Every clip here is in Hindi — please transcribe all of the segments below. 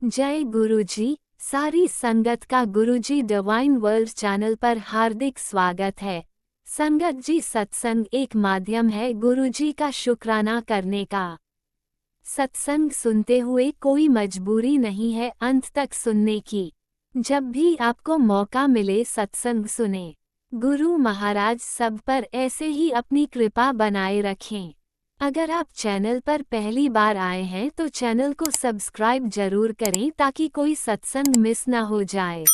जय गुरुजी। सारी संगत का गुरुजी डिवाइन वर्ल्ड चैनल पर हार्दिक स्वागत है। संगत जी, सत्संग एक माध्यम है गुरुजी का शुक्राना करने का। सत्संग सुनते हुए कोई मजबूरी नहीं है अंत तक सुनने की। जब भी आपको मौका मिले सत्संग सुने। गुरु महाराज सब पर ऐसे ही अपनी कृपा बनाए रखें। अगर आप चैनल पर पहली बार आए हैं तो चैनल को सब्सक्राइब जरूर करें ताकि कोई सत्संग मिस ना हो जाए।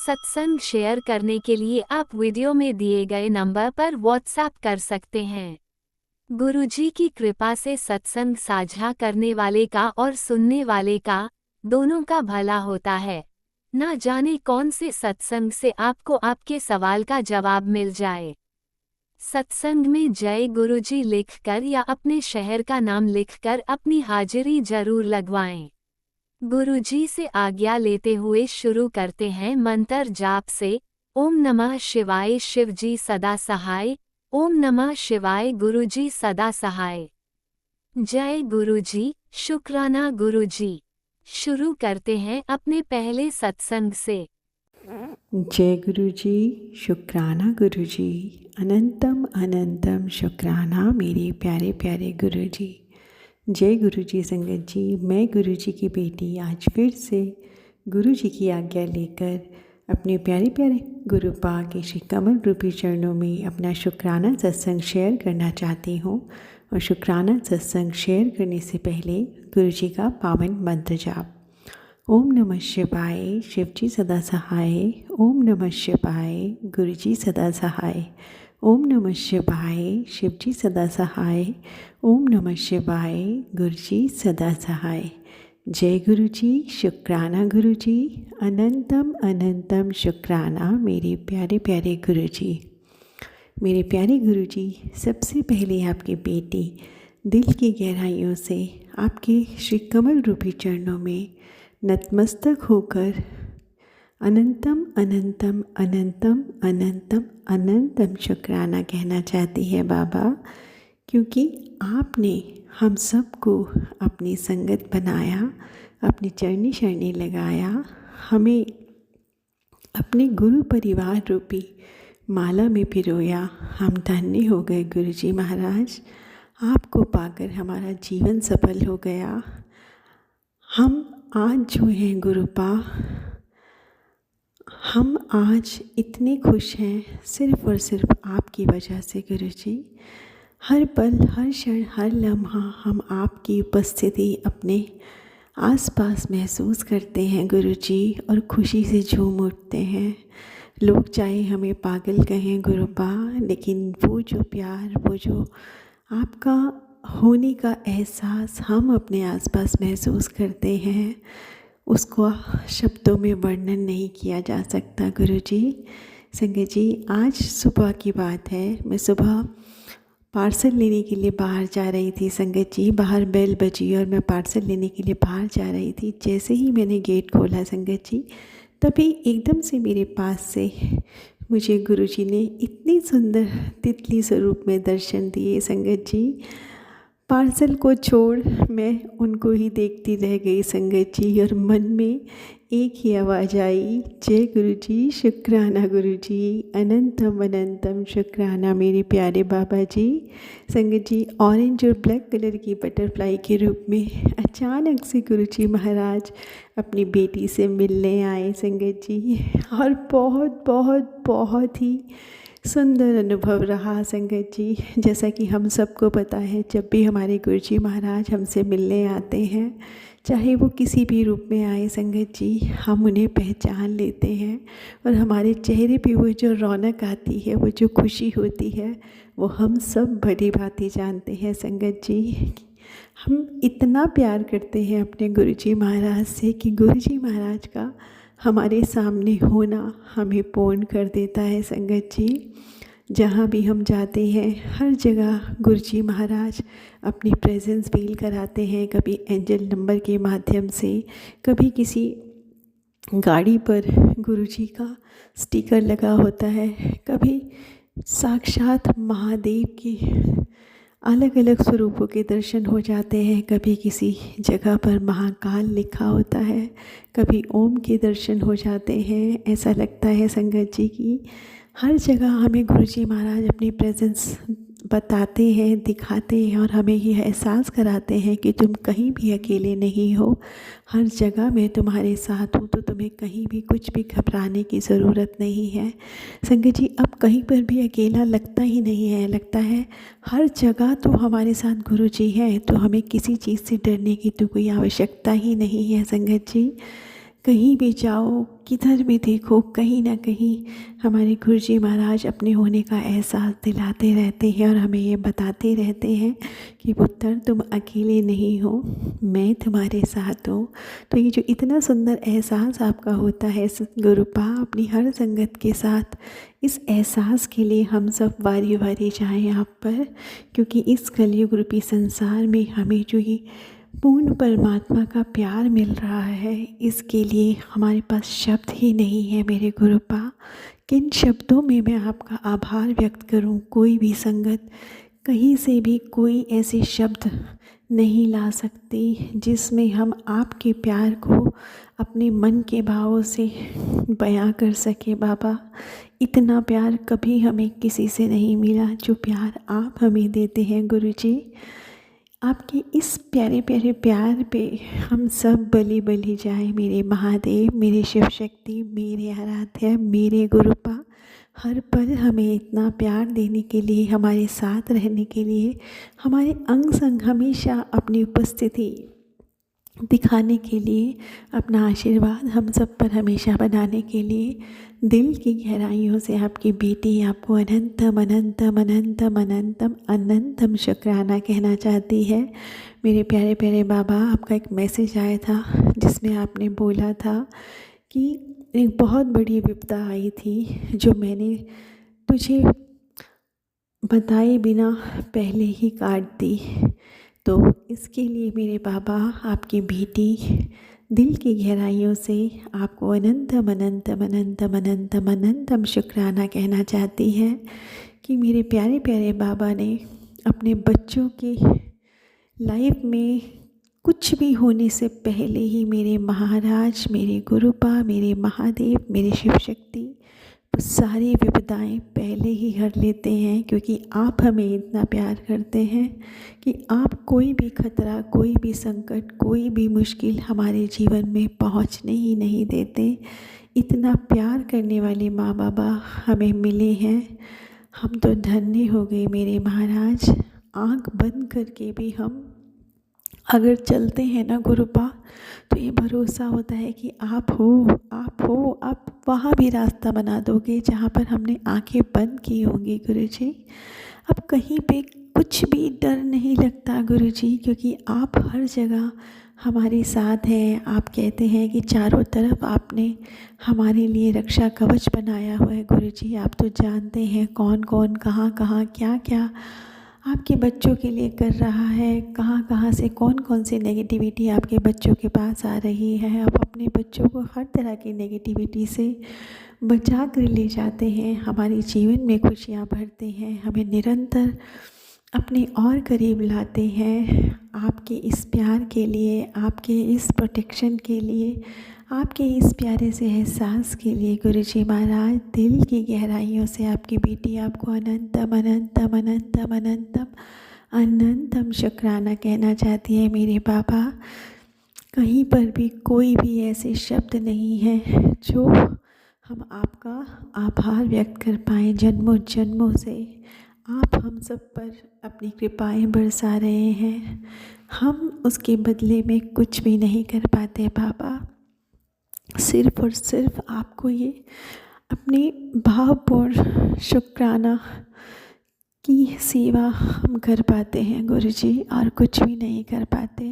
सत्संग शेयर करने के लिए आप वीडियो में दिए गए नंबर पर व्हाट्सएप कर सकते हैं। गुरुजी की कृपा से सत्संग साझा करने वाले का और सुनने वाले का दोनों का भला होता है। ना जाने कौन से सत्संग से आपको आपके सवाल का जवाब मिल जाए। सत्संग में जय गुरुजी लिखकर या अपने शहर का नाम लिखकर अपनी हाजिरी जरूर लगवाएं। गुरुजी से आज्ञा लेते हुए शुरू करते हैं मंत्र जाप से। ओम नमः शिवाय शिवजी सदा सहाय। ओम नमः शिवाय गुरुजी सदा सहाय। जय गुरुजी, शुक्राना गुरुजी। शुरू करते हैं अपने पहले सत्संग से। जय गुरु जी, शुक्राना गुरु जी, अनंतम अनंतम शुक्राना मेरे प्यारे प्यारे गुरु जी। जय गुरु जी संगत जी, मैं गुरु जी की बेटी आज फिर से गुरु जी की आज्ञा लेकर अपने प्यारे प्यारे गुरु पा के श्री कमल रूपी चरणों में अपना शुक्राना सत्संग शेयर करना चाहती हूँ। और शुक्राना सत्संग शेयर करने से पहले गुरु जी का पावन मंत्र जाप। ओम नमः शिवाय शिवजी सदा सहाय। ओम नमः शिवाय गुरुजी सदा सहाय। ओम नमः शिवाय शिवजी सदा सहाय। ओम नमः शिवाय गुरुजी सदा सहाय। जय गुरुजी, शुक्राना गुरुजी, अनंतम अनंतम शुक्राना मेरे प्यारे प्यारे गुरुजी। मेरे प्यारे गुरुजी, सबसे पहले आपकी बेटी दिल की गहराइयों से आपके श्री कमल रूपी चरणों में नतमस्तक होकर अनंतम अनंतम अनंतम अनंतम अनंतम शुक्राना कहना चाहती है बाबा, क्योंकि आपने हम सबको अपनी संगत बनाया, अपनी चरनी शरणी लगाया, हमें अपने गुरु परिवार रूपी माला में पिरोया। हम धन्य हो गए गुरुजी महाराज, आपको पाकर हमारा जीवन सफल हो गया। हम आज जो हैं गुरुपा, हम आज इतने खुश हैं सिर्फ़ और सिर्फ आपकी वजह से गुरुजी। हर पल, हर क्षण, हर लम्हा हम आपकी उपस्थिति अपने आसपास महसूस करते हैं गुरुजी और खुशी से झूम उठते हैं। लोग चाहे हमें पागल कहें गुरुपा, लेकिन वो जो प्यार, वो जो आपका होने का एहसास हम अपने आसपास महसूस करते हैं, उसको शब्दों में वर्णन नहीं किया जा सकता गुरुजी। संगत जी, आज सुबह की बात है, मैं सुबह पार्सल लेने के लिए बाहर जा रही थी। संगत जी, बाहर बेल बजी और मैं पार्सल लेने के लिए बाहर जा रही थी। जैसे ही मैंने गेट खोला संगत जी, तभी एकदम से मेरे पास से मुझे गुरुजी ने इतनी सुंदर तितली स्वरूप में दर्शन दिए। संगत जी, पार्सल को छोड़ मैं उनको ही देखती रह गई संगत जी, और मन में एक ही आवाज़ आई, जय गुरुजी, शुक्राना गुरुजी, अनंतम अनंतम शुक्राना मेरे प्यारे बाबा जी। संगत जी, ऑरेंज और ब्लैक कलर की बटरफ्लाई के रूप में अचानक से गुरुजी महाराज अपनी बेटी से मिलने आए संगत जी, और बहुत बहुत बहुत ही सुंदर अनुभव रहा संगत जी। जैसा कि हम सबको पता है, जब भी हमारे गुरुजी महाराज हमसे मिलने आते हैं, चाहे वो किसी भी रूप में आए संगत जी, हम उन्हें पहचान लेते हैं और हमारे चेहरे पे वो जो रौनक आती है, वो जो खुशी होती है, वो हम सब भली भांति जानते हैं संगत जी। हम इतना प्यार करते हैं अपने गुरुजी महाराज से कि गुरुजी महाराज का हमारे सामने होना हमें पूर्ण कर देता है संगत जी। जहाँ भी हम जाते हैं, हर जगह गुरुजी महाराज अपनी प्रेजेंस फील कराते हैं। कभी एंजल नंबर के माध्यम से, कभी किसी गाड़ी पर गुरुजी का स्टिकर लगा होता है, कभी साक्षात महादेव की अलग अलग स्वरूपों के दर्शन हो जाते हैं। कभी किसी जगह पर महाकाल लिखा होता है, कभी ओम के दर्शन हो जाते हैं। ऐसा लगता है संगत जी की हर जगह हमें गुरुजी महाराज अपनी प्रेजेंस बताते हैं, दिखाते हैं और हमें ये एहसास कराते हैं कि तुम कहीं भी अकेले नहीं हो, हर जगह मैं तुम्हारे साथ हूँ। तो तुम्हें कहीं भी कुछ भी घबराने की ज़रूरत नहीं है। संगत जी अब कहीं पर भी अकेला लगता ही नहीं है, लगता है हर जगह तो हमारे साथ गुरुजी हैं, तो हमें किसी चीज़ से डरने की तो कोई आवश्यकता ही नहीं है। संगत जी कहीं भी जाओ, किधर भी देखो, कहीं ना कहीं हमारे गुरुजी महाराज अपने होने का एहसास दिलाते रहते हैं और हमें ये बताते रहते हैं कि पुत्र तुम अकेले नहीं हो, मैं तुम्हारे साथ हूँ। तो ये जो इतना सुंदर एहसास आपका होता है गुरुपा अपनी हर संगत के साथ, इस एहसास के लिए हम सब वारी वारी जाएं आप पर, क्योंकि इस कलयुग रूपी संसार में हमें जो ये पूर्ण परमात्मा का प्यार मिल रहा है, इसके लिए हमारे पास शब्द ही नहीं है मेरे गुरुपा। किन शब्दों में मैं आपका आभार व्यक्त करूं। कोई भी संगत कहीं से भी कोई ऐसे शब्द नहीं ला सकती जिसमें हम आपके प्यार को अपने मन के भावों से बयां कर सके। बाबा इतना प्यार कभी हमें किसी से नहीं मिला जो प्यार आप हमें देते हैं गुरुजी। आपके इस प्यारे प्यारे प्यार पे हम सब बलि बलि जाए मेरे महादेव, मेरे शिव शक्ति, मेरे आराध्य, मेरे गुरुपा। हर पल हमें इतना प्यार देने के लिए, हमारे साथ रहने के लिए, हमारे अंग संग हमेशा अपनी उपस्थिति दिखाने के लिए, अपना आशीर्वाद हम सब पर हमेशा बनाने के लिए दिल की गहराइयों से आपकी बेटी आपको अनंतम अनंतम अनंतम अनंतम अनंतम शुक्राना कहना चाहती है। मेरे प्यारे प्यारे बाबा आपका एक मैसेज आया था जिसमें आपने बोला था कि एक बहुत बड़ी विपदा आई थी जो मैंने तुझे बताए बिना पहले ही काट दी। तो इसके लिए मेरे बाबा आपकी बेटी दिल की गहराइयों से आपको अनंतम अनंतम अनंतम अनंतम अनंतम शुक्राना कहना चाहती है कि मेरे प्यारे प्यारे बाबा ने अपने बच्चों की लाइफ में कुछ भी होने से पहले ही मेरे महाराज, मेरे गुरुपा, मेरे महादेव, मेरे शिव शक्ति सारी विपदाएं पहले ही हर लेते हैं, क्योंकि आप हमें इतना प्यार करते हैं कि आप कोई भी खतरा, कोई भी संकट, कोई भी मुश्किल हमारे जीवन में पहुंचने ही नहीं देते। इतना प्यार करने वाले माँ बाबा हमें मिले हैं, हम तो धन्य हो गए मेरे महाराज। आँख बंद करके भी हम अगर चलते हैं ना गुरुपा, तो ये भरोसा होता है कि आप हो, आप वहाँ भी रास्ता बना दोगे जहाँ पर हमने आंखें बंद की होंगी गुरुजी। अब कहीं पे कुछ भी डर नहीं लगता गुरुजी, क्योंकि आप हर जगह हमारे साथ हैं। आप कहते हैं कि चारों तरफ आपने हमारे लिए रक्षा कवच बनाया हुआ है गुरुजी। आप तो जानते हैं कौन कौन कहाँ कहाँ क्या क्या आपके बच्चों के लिए कर रहा है, कहाँ कहाँ से कौन कौन सी नेगेटिविटी आपके बच्चों के पास आ रही है। आप अपने बच्चों को हर तरह की नेगेटिविटी से बचा कर ले जाते हैं, हमारे जीवन में खुशियाँ भरते हैं, हमें निरंतर अपने और करीब लाते हैं। आपके इस प्यार के लिए, आपके इस प्रोटेक्शन के लिए, आपके इस प्यारे से एहसास के लिए गुरुजी महाराज दिल की गहराइयों से आपकी बेटी आपको अनंतम अनंतम अनंतम अनंतम अनंतम शुक्राना कहना चाहती है मेरे बाबा। कहीं पर भी कोई भी ऐसे शब्द नहीं है जो हम आपका आभार व्यक्त कर पाएँ। जन्मों जन्मों से आप हम सब पर अपनी कृपाएं बरसा रहे हैं, हम उसके बदले में कुछ भी नहीं कर पाते बाबा। सिर्फ और सिर्फ आपको ये अपने भावपूर्ण शुक्राना की सेवा हम कर पाते हैं गुरुजी, और कुछ भी नहीं कर पाते।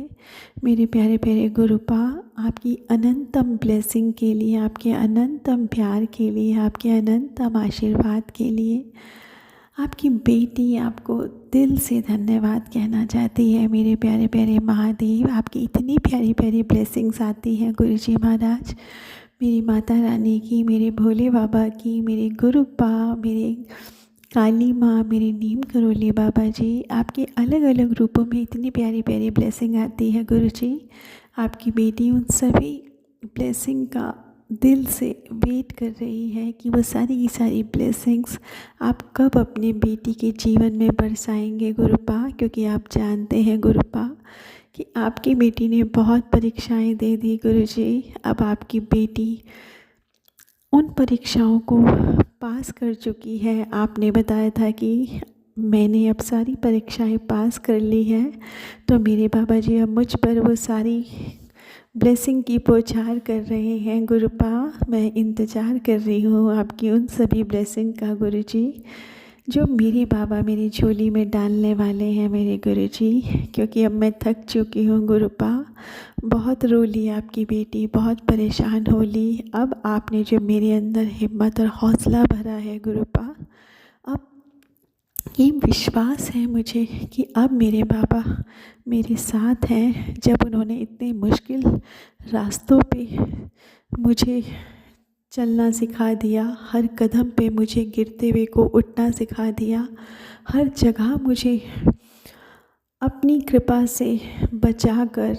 मेरे प्यारे प्यारे गुरुपा आपकी अनंतम ब्लेसिंग के लिए, आपके अनंतम प्यार के लिए, आपके अनंतम आशीर्वाद के लिए आपकी बेटी आपको दिल से धन्यवाद कहना चाहती है। मेरे प्यारे प्यारे महादेव आपकी इतनी प्यारी प्यारी ब्लेसिंग्स आती हैं गुरुजी महाराज, मेरी माता रानी की, मेरे भोले बाबा की, मेरे गुरुपा, मेरे काली माँ मेरे नीम करोली बाबा जी, आपके अलग अलग रूपों में इतनी प्यारी प्यारी ब्लेसिंग आती है गुरु जी। आपकी बेटी उन सभी ब्लेसिंग का दिल से वेट कर रही है कि वो सारी की सारी ब्लेसिंग्स आप कब अपने बेटी के जीवन में बरसाएंगे गुरुपा, क्योंकि आप जानते हैं गुरुपा कि आपकी बेटी ने बहुत परीक्षाएं दे दी गुरु जी। अब आपकी बेटी उन परीक्षाओं को पास कर चुकी है। आपने बताया था कि मैंने अब सारी परीक्षाएं पास कर ली हैं, तो मेरे बाबा जी अब मुझ पर वो सारी ब्लेसिंग की बौछार कर रहे हैं गुरुपा। मैं इंतज़ार कर रही हूँ आपकी उन सभी ब्लेसिंग का गुरु जी, जो मेरे बाबा मेरी झोली में डालने वाले हैं मेरे गुरु जी। क्योंकि अब मैं थक चुकी हूँ गुरुपा, बहुत रो ली आपकी बेटी, बहुत परेशान हो ली। अब आपने जो मेरे अंदर हिम्मत और हौसला भरा है गुरुपा, अब ये विश्वास है मुझे कि अब मेरे बाबा मेरे साथ हैं। जब उन्होंने इतने मुश्किल रास्तों पे मुझे चलना सिखा दिया, हर कदम पे मुझे गिरते हुए को उठना सिखा दिया, हर जगह मुझे अपनी कृपा से बचाकर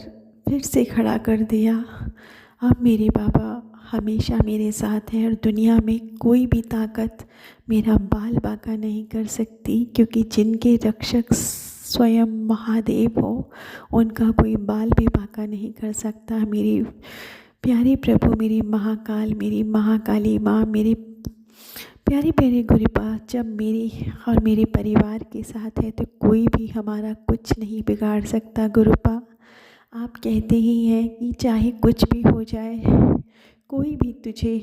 फिर से खड़ा कर दिया। अब मेरे बाबा हमेशा मेरे साथ हैं और दुनिया में कोई भी ताकत मेरा बाल बांका नहीं कर सकती, क्योंकि जिनके रक्षक स्वयं महादेव हो उनका कोई बाल भी बांका नहीं कर सकता। मेरी प्यारे प्रभु, मेरी महाकाल, मेरी महाकाली माँ, मेरे प्यारे प्यारे गुरुपा जब मेरी और मेरे परिवार के साथ है तो कोई भी हमारा कुछ नहीं बिगाड़ सकता गुरुपा। आप कहते ही हैं कि चाहे कुछ भी हो जाए कोई भी तुझे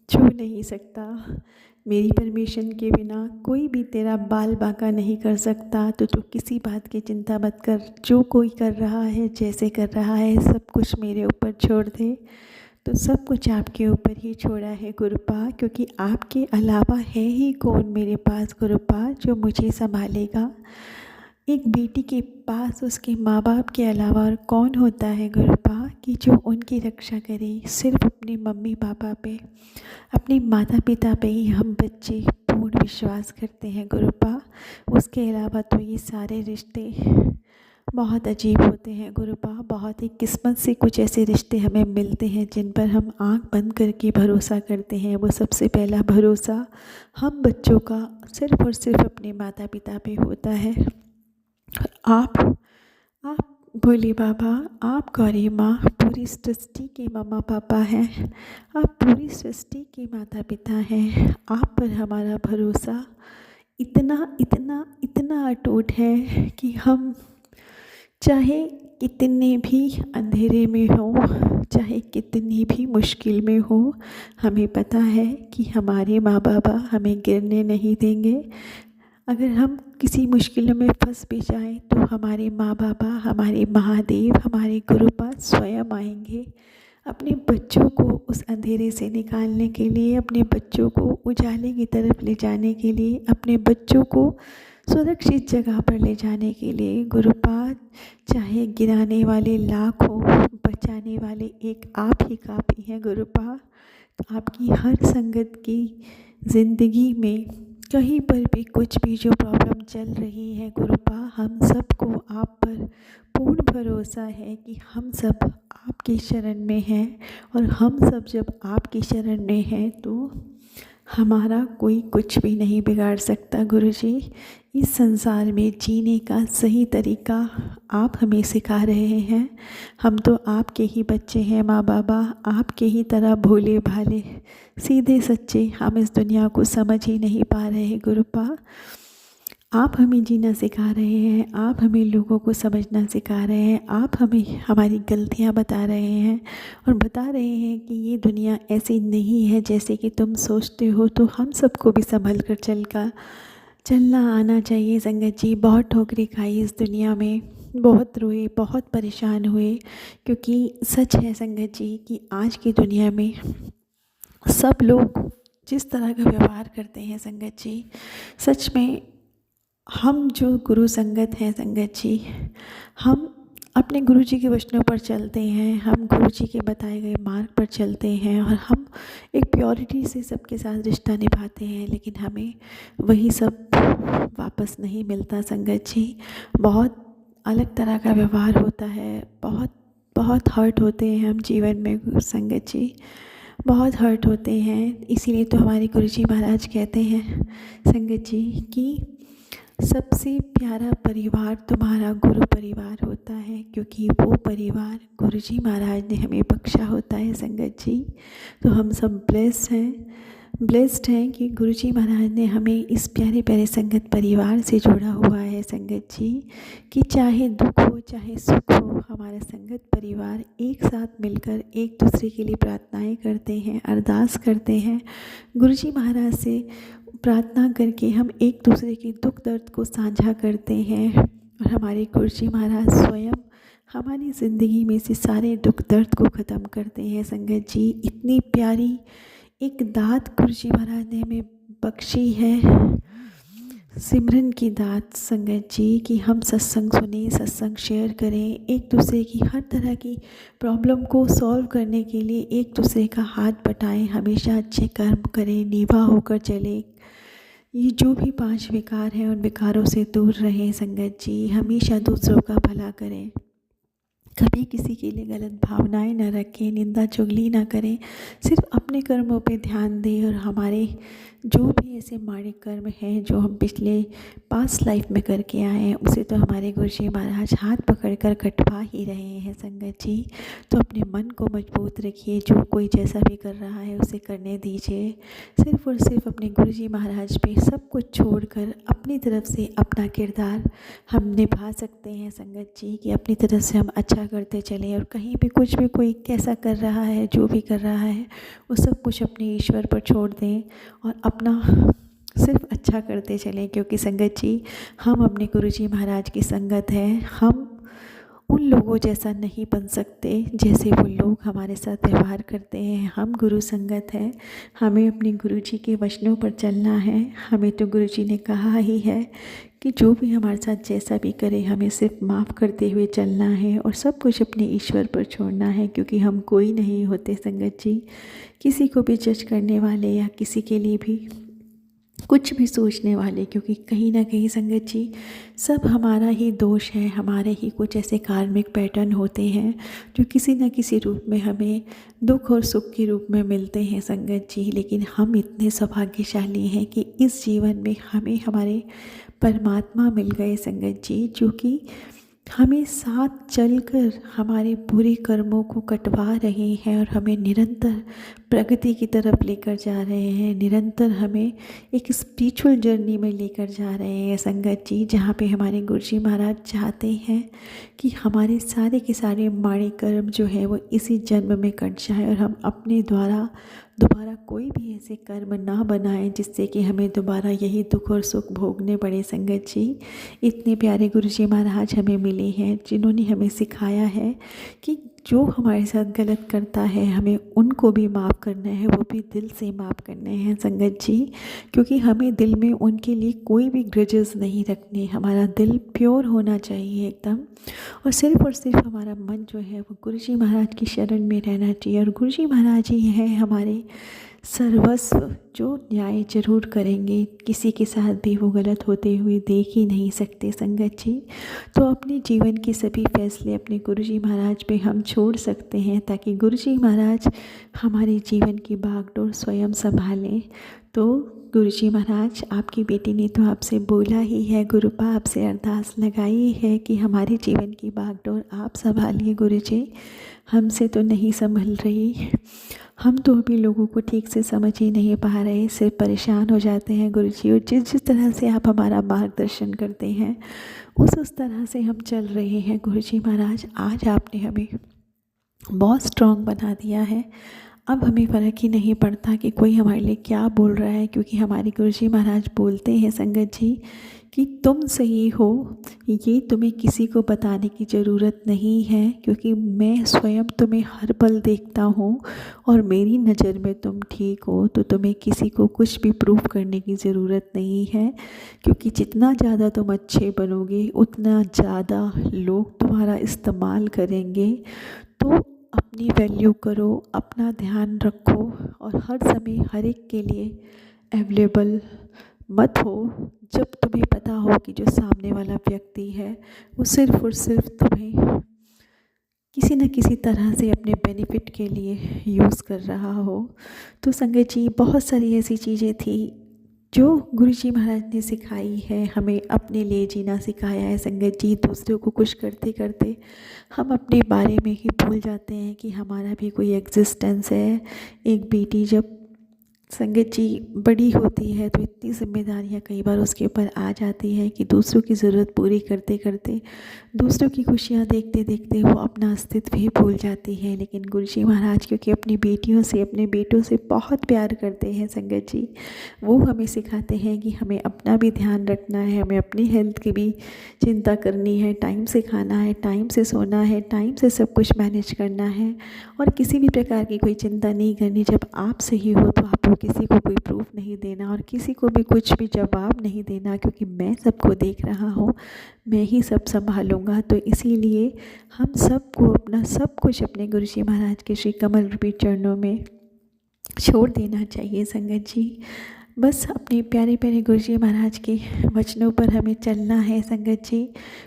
छू नहीं सकता, मेरी परमिशन के बिना कोई भी तेरा बाल बांका नहीं कर सकता। तो तू किसी बात की चिंता मत कर, जो कोई कर रहा है जैसे कर रहा है सब कुछ मेरे ऊपर छोड़ दे। तो सब कुछ आपके ऊपर ही छोड़ा है गुरुपा, क्योंकि आपके अलावा है ही कौन मेरे पास गुरुपा जो मुझे संभालेगा। एक बेटी के पास उसके माँ बाप के अलावा और कौन होता है गुरुपा कि जो उनकी रक्षा करे। सिर्फ अपने मम्मी पापा पे, अपने माता पिता पे ही हम बच्चे पूर्ण विश्वास करते हैं गुरुपा। उसके अलावा तो ये सारे रिश्ते बहुत अजीब होते हैं गुरुपा। बहुत ही किस्मत से कुछ ऐसे रिश्ते हमें मिलते हैं जिन पर हम आंख बंद करके भरोसा करते हैं। वो सबसे पहला भरोसा हम बच्चों का सिर्फ और सिर्फ अपने माता पिता पे होता है। आप भोले बाबा, आप गौरी माँ पूरी सृष्टि के मम्मा पापा हैं, आप पूरी सृष्टि के माता पिता हैं। आप पर हमारा भरोसा इतना इतना इतना अटूट है कि हम चाहे कितने भी अंधेरे में हो, चाहे कितनी भी मुश्किल में हो, हमें पता है कि हमारे माँ बाबा हमें गिरने नहीं देंगे। अगर हम किसी मुश्किल में फंस भी जाएं तो हमारे माँ बाबा, हमारे महादेव, हमारे गुरुपा स्वयं आएंगे अपने बच्चों को उस अंधेरे से निकालने के लिए, अपने बच्चों को उजाले की तरफ ले जाने के लिए, अपने बच्चों को सुरक्षित जगह पर ले जाने के लिए। गुरुपा चाहे गिराने वाले लाख हो, बचाने वाले एक आप ही काफ़ी हैं गुरुपा। तो आपकी हर संगत की ज़िंदगी में कहीं पर भी कुछ भी जो प्रॉब्लम चल रही है गुरुपा, हम सबको आप पर पूर्ण भरोसा है कि हम सब आपकी शरण में हैं। और हम सब जब आपकी शरण में हैं तो हमारा कोई कुछ भी नहीं बिगाड़ सकता गुरुजी। इस संसार में जीने का सही तरीका आप हमें सिखा रहे हैं। हम तो आपके ही बच्चे हैं माँ बाबा, आपके ही तरह भोले भाले सीधे सच्चे हम इस दुनिया को समझ ही नहीं पा रहे गुरुपा। आप हमें जीना सिखा रहे हैं, आप हमें लोगों को समझना सिखा रहे हैं, आप हमें हमारी गलतियां बता रहे हैं और बता रहे हैं कि ये दुनिया ऐसी नहीं है जैसे कि तुम सोचते हो। तो हम सबको भी संभल कर चलना आना चाहिए संगत जी। बहुत ठोकरें खाई इस दुनिया में, बहुत रोए, बहुत परेशान हुए, क्योंकि सच है संगत जी कि आज की दुनिया में सब लोग जिस तरह का व्यवहार करते हैं संगत जी, सच में हम जो गुरु संगत हैं संगत जी, हम अपने गुरुजी के वचनों पर चलते हैं, हम गुरुजी के बताए गए मार्ग पर चलते हैं और हम एक प्योरिटी से सबके साथ रिश्ता निभाते हैं, लेकिन हमें वही सब वापस नहीं मिलता संगत जी। बहुत अलग तरह का व्यवहार होता है, बहुत बहुत हर्ट होते हैं हम जीवन में संगत जी, बहुत हर्ट होते हैं। इसीलिए तो हमारे गुरुजी महाराज कहते हैं संगत जी कि सबसे प्यारा परिवार तुम्हारा गुरु परिवार होता है, क्योंकि वो परिवार गुरुजी महाराज ने हमें बख्शा होता है संगत जी। तो हम सब ब्लेस्ड हैं कि गुरुजी महाराज ने हमें इस प्यारे प्यारे संगत परिवार से जोड़ा हुआ है संगत जी, कि चाहे दुख हो चाहे सुख हो, हमारा संगत परिवार एक साथ मिलकर एक दूसरे के लिए प्रार्थनाएं करते हैं, अरदास करते हैं। गुरुजी महाराज से प्रार्थना करके हम एक दूसरे के दुख दर्द को साझा करते हैं और हमारे गुरुजी महाराज स्वयं हमारी ज़िंदगी में से सारे दुख दर्द को ख़त्म करते हैं संगत जी। इतनी प्यारी एक दात गुरुजी महाराज ने हमें बख्शी है, सिमरन की दात संगत जी, कि हम सत्संग सुने, सत्संग शेयर करें, एक दूसरे की हर तरह की प्रॉब्लम को सॉल्व करने के लिए एक दूसरे का हाथ बटाएं, हमेशा अच्छे कर्म करें, नीवा होकर चलें। ये जो भी 5 विकार हैं उन विकारों से दूर रहें संगत जी, हमेशा दूसरों का भला करें, कभी किसी के लिए गलत भावनाएं न रखें, निंदा चुगली ना करें, सिर्फ अपने कर्मों पे ध्यान दें और हमारे जो भी ऐसे माड़े कर्म हैं जो हम पिछले पास्ट लाइफ में करके आए हैं उसे तो हमारे गुरुजी महाराज हाथ पकड़कर कटवा ही रहे हैं संगत जी। तो अपने मन को मजबूत रखिए, जो कोई जैसा भी कर रहा है उसे करने दीजिए, सिर्फ और सिर्फ अपने गुरुजी महाराज पे सब कुछ छोड़कर अपनी तरफ से अपना किरदार हम निभा सकते हैं संगत जी, कि अपनी तरफ से हम अच्छा करते चलें और कहीं भी कुछ भी कोई कैसा कर रहा है, जो भी कर रहा है वो सब कुछ अपने ईश्वर पर छोड़ दें और अपना सिर्फ अच्छा करते चलें। क्योंकि संगत जी हम अपने गुरुजी महाराज की संगत हैं, हम उन लोगों जैसा नहीं बन सकते जैसे वो लोग हमारे साथ व्यवहार करते हैं। हम गुरु संगत हैं, हमें अपने गुरुजी के वचनों पर चलना है। हमें तो गुरुजी ने कहा ही है कि जो भी हमारे साथ जैसा भी करे हमें सिर्फ माफ़ करते हुए चलना है और सब कुछ अपने ईश्वर पर छोड़ना है, क्योंकि हम कोई नहीं होते संगत जी किसी को भी जज करने वाले या किसी के लिए भी कुछ भी सोचने वाले, क्योंकि कहीं ना कहीं संगत जी सब हमारा ही दोष है, हमारे ही कुछ ऐसे कार्मिक पैटर्न होते हैं जो किसी न किसी रूप में हमें दुख और सुख के रूप में मिलते हैं संगत जी। लेकिन हम इतने सौभाग्यशाली हैं कि इस जीवन में हमें हमारे परमात्मा मिल गए संगत जी, जो कि हमें साथ चलकर हमारे बुरे कर्मों को कटवा रहे हैं और हमें निरंतर प्रगति की तरफ लेकर जा रहे हैं, निरंतर हमें एक स्पिरिचुअल जर्नी में लेकर जा रहे हैं संगत जी, जहाँ पे हमारे गुरुजी महाराज चाहते हैं कि हमारे सारे के सारे माड़े कर्म जो है वो इसी जन्म में कट जाए और हम अपने द्वारा दोबारा कोई भी ऐसे कर्म ना बनाएं जिससे कि हमें दोबारा यही दुख और सुख भोगने पड़े संगत जी। इतने प्यारे गुरुजी महाराज हमें मिले हैं जिन्होंने हमें सिखाया है कि जो हमारे साथ गलत करता है हमें उनको भी माफ़ करना है, वो भी दिल से माफ़ करने हैं संगत जी, क्योंकि हमें दिल में उनके लिए कोई भी ग्रजेस नहीं रखने। हमारा दिल प्योर होना चाहिए एकदम, और सिर्फ हमारा मन जो है वो गुरुजी महाराज की शरण में रहना चाहिए। और गुरुजी महाराज ही हैं हमारे सर्वस्व, जो न्याय जरूर करेंगे, किसी के साथ भी वो गलत होते हुए देख ही नहीं सकते संगत जी। तो अपने जीवन के सभी फैसले अपने गुरुजी महाराज पे हम छोड़ सकते हैं, ताकि गुरुजी महाराज हमारे जीवन की बागडोर स्वयं संभालें। तो गुरुजी महाराज आपकी बेटी ने तो आपसे बोला ही है, गुरुपा आपसे अरदास लगाई है कि हमारे जीवन की बागडोर आप संभालिए गुरुजी, हमसे तो नहीं संभल रही, हम तो अभी लोगों को ठीक से समझ ही नहीं पा रहे, सिर्फ परेशान हो जाते हैं गुरुजी। और जिस तरह से आप हमारा मार्गदर्शन करते हैं उस तरह से हम चल रहे हैं गुरुजी महाराज। आज आपने हमें बहुत स्ट्रॉन्ग बना दिया है, अब हमें फ़र्क ही नहीं पड़ता कि कोई हमारे लिए क्या बोल रहा है, क्योंकि हमारे गुरुजी महाराज बोलते हैं संगत जी कि तुम सही हो, ये तुम्हें किसी को बताने की ज़रूरत नहीं है, क्योंकि मैं स्वयं तुम्हें हर पल देखता हूँ और मेरी नज़र में तुम ठीक हो। तो तुम्हें किसी को कुछ भी प्रूव करने की ज़रूरत नहीं है, क्योंकि जितना ज़्यादा तुम अच्छे बनोगे उतना ज़्यादा लोग तुम्हारा इस्तेमाल करेंगे। तो अपनी वैल्यू करो, अपना ध्यान रखो और हर समय हर एक के लिए अवेलेबल मत हो। जब तुम्हें पता हो कि जो सामने वाला व्यक्ति है वो सिर्फ़ और सिर्फ तुम्हें किसी न किसी तरह से अपने बेनिफिट के लिए यूज़ कर रहा हो। तो संगत जी, बहुत सारी ऐसी चीज़ें थी जो गुरुजी महाराज ने सिखाई है, हमें अपने लिए जीना सिखाया है संगत जी। दूसरों को खुश करते करते हम अपने बारे में ही भूल जाते हैं कि हमारा भी कोई एग्जिस्टेंस है। एक बेटी जब संगत जी बड़ी होती है तो इतनी जिम्मेदारियां कई बार उसके ऊपर आ जाती है कि दूसरों की ज़रूरत पूरी करते करते, दूसरों की खुशियां देखते देखते वो अपना अस्तित्व भी भूल जाती है। लेकिन गुरुजी महाराज क्योंकि अपनी बेटियों से, अपने बेटों से बहुत प्यार करते हैं संगत जी, वो हमें सिखाते हैं कि हमें अपना भी ध्यान रखना है, हमें अपनी हेल्थ की भी चिंता करनी है, टाइम से खाना है, टाइम से सोना है, टाइम से सब कुछ मैनेज करना है और किसी भी प्रकार की कोई चिंता नहीं करनी। जब आप सही हो तो आपको किसी को कोई प्रूफ नहीं देना और किसी को भी कुछ भी जवाब नहीं देना, क्योंकि मैं सबको देख रहा हूँ, मैं ही सब संभालूंगा। तो इसीलिए हम सबको अपना सब कुछ अपने गुरुजी महाराज के श्री कमल रूपी चरणों में छोड़ देना चाहिए संगत जी। बस अपने प्यारे प्यारे गुरुजी महाराज के वचनों पर हमें चलना है संगत जी।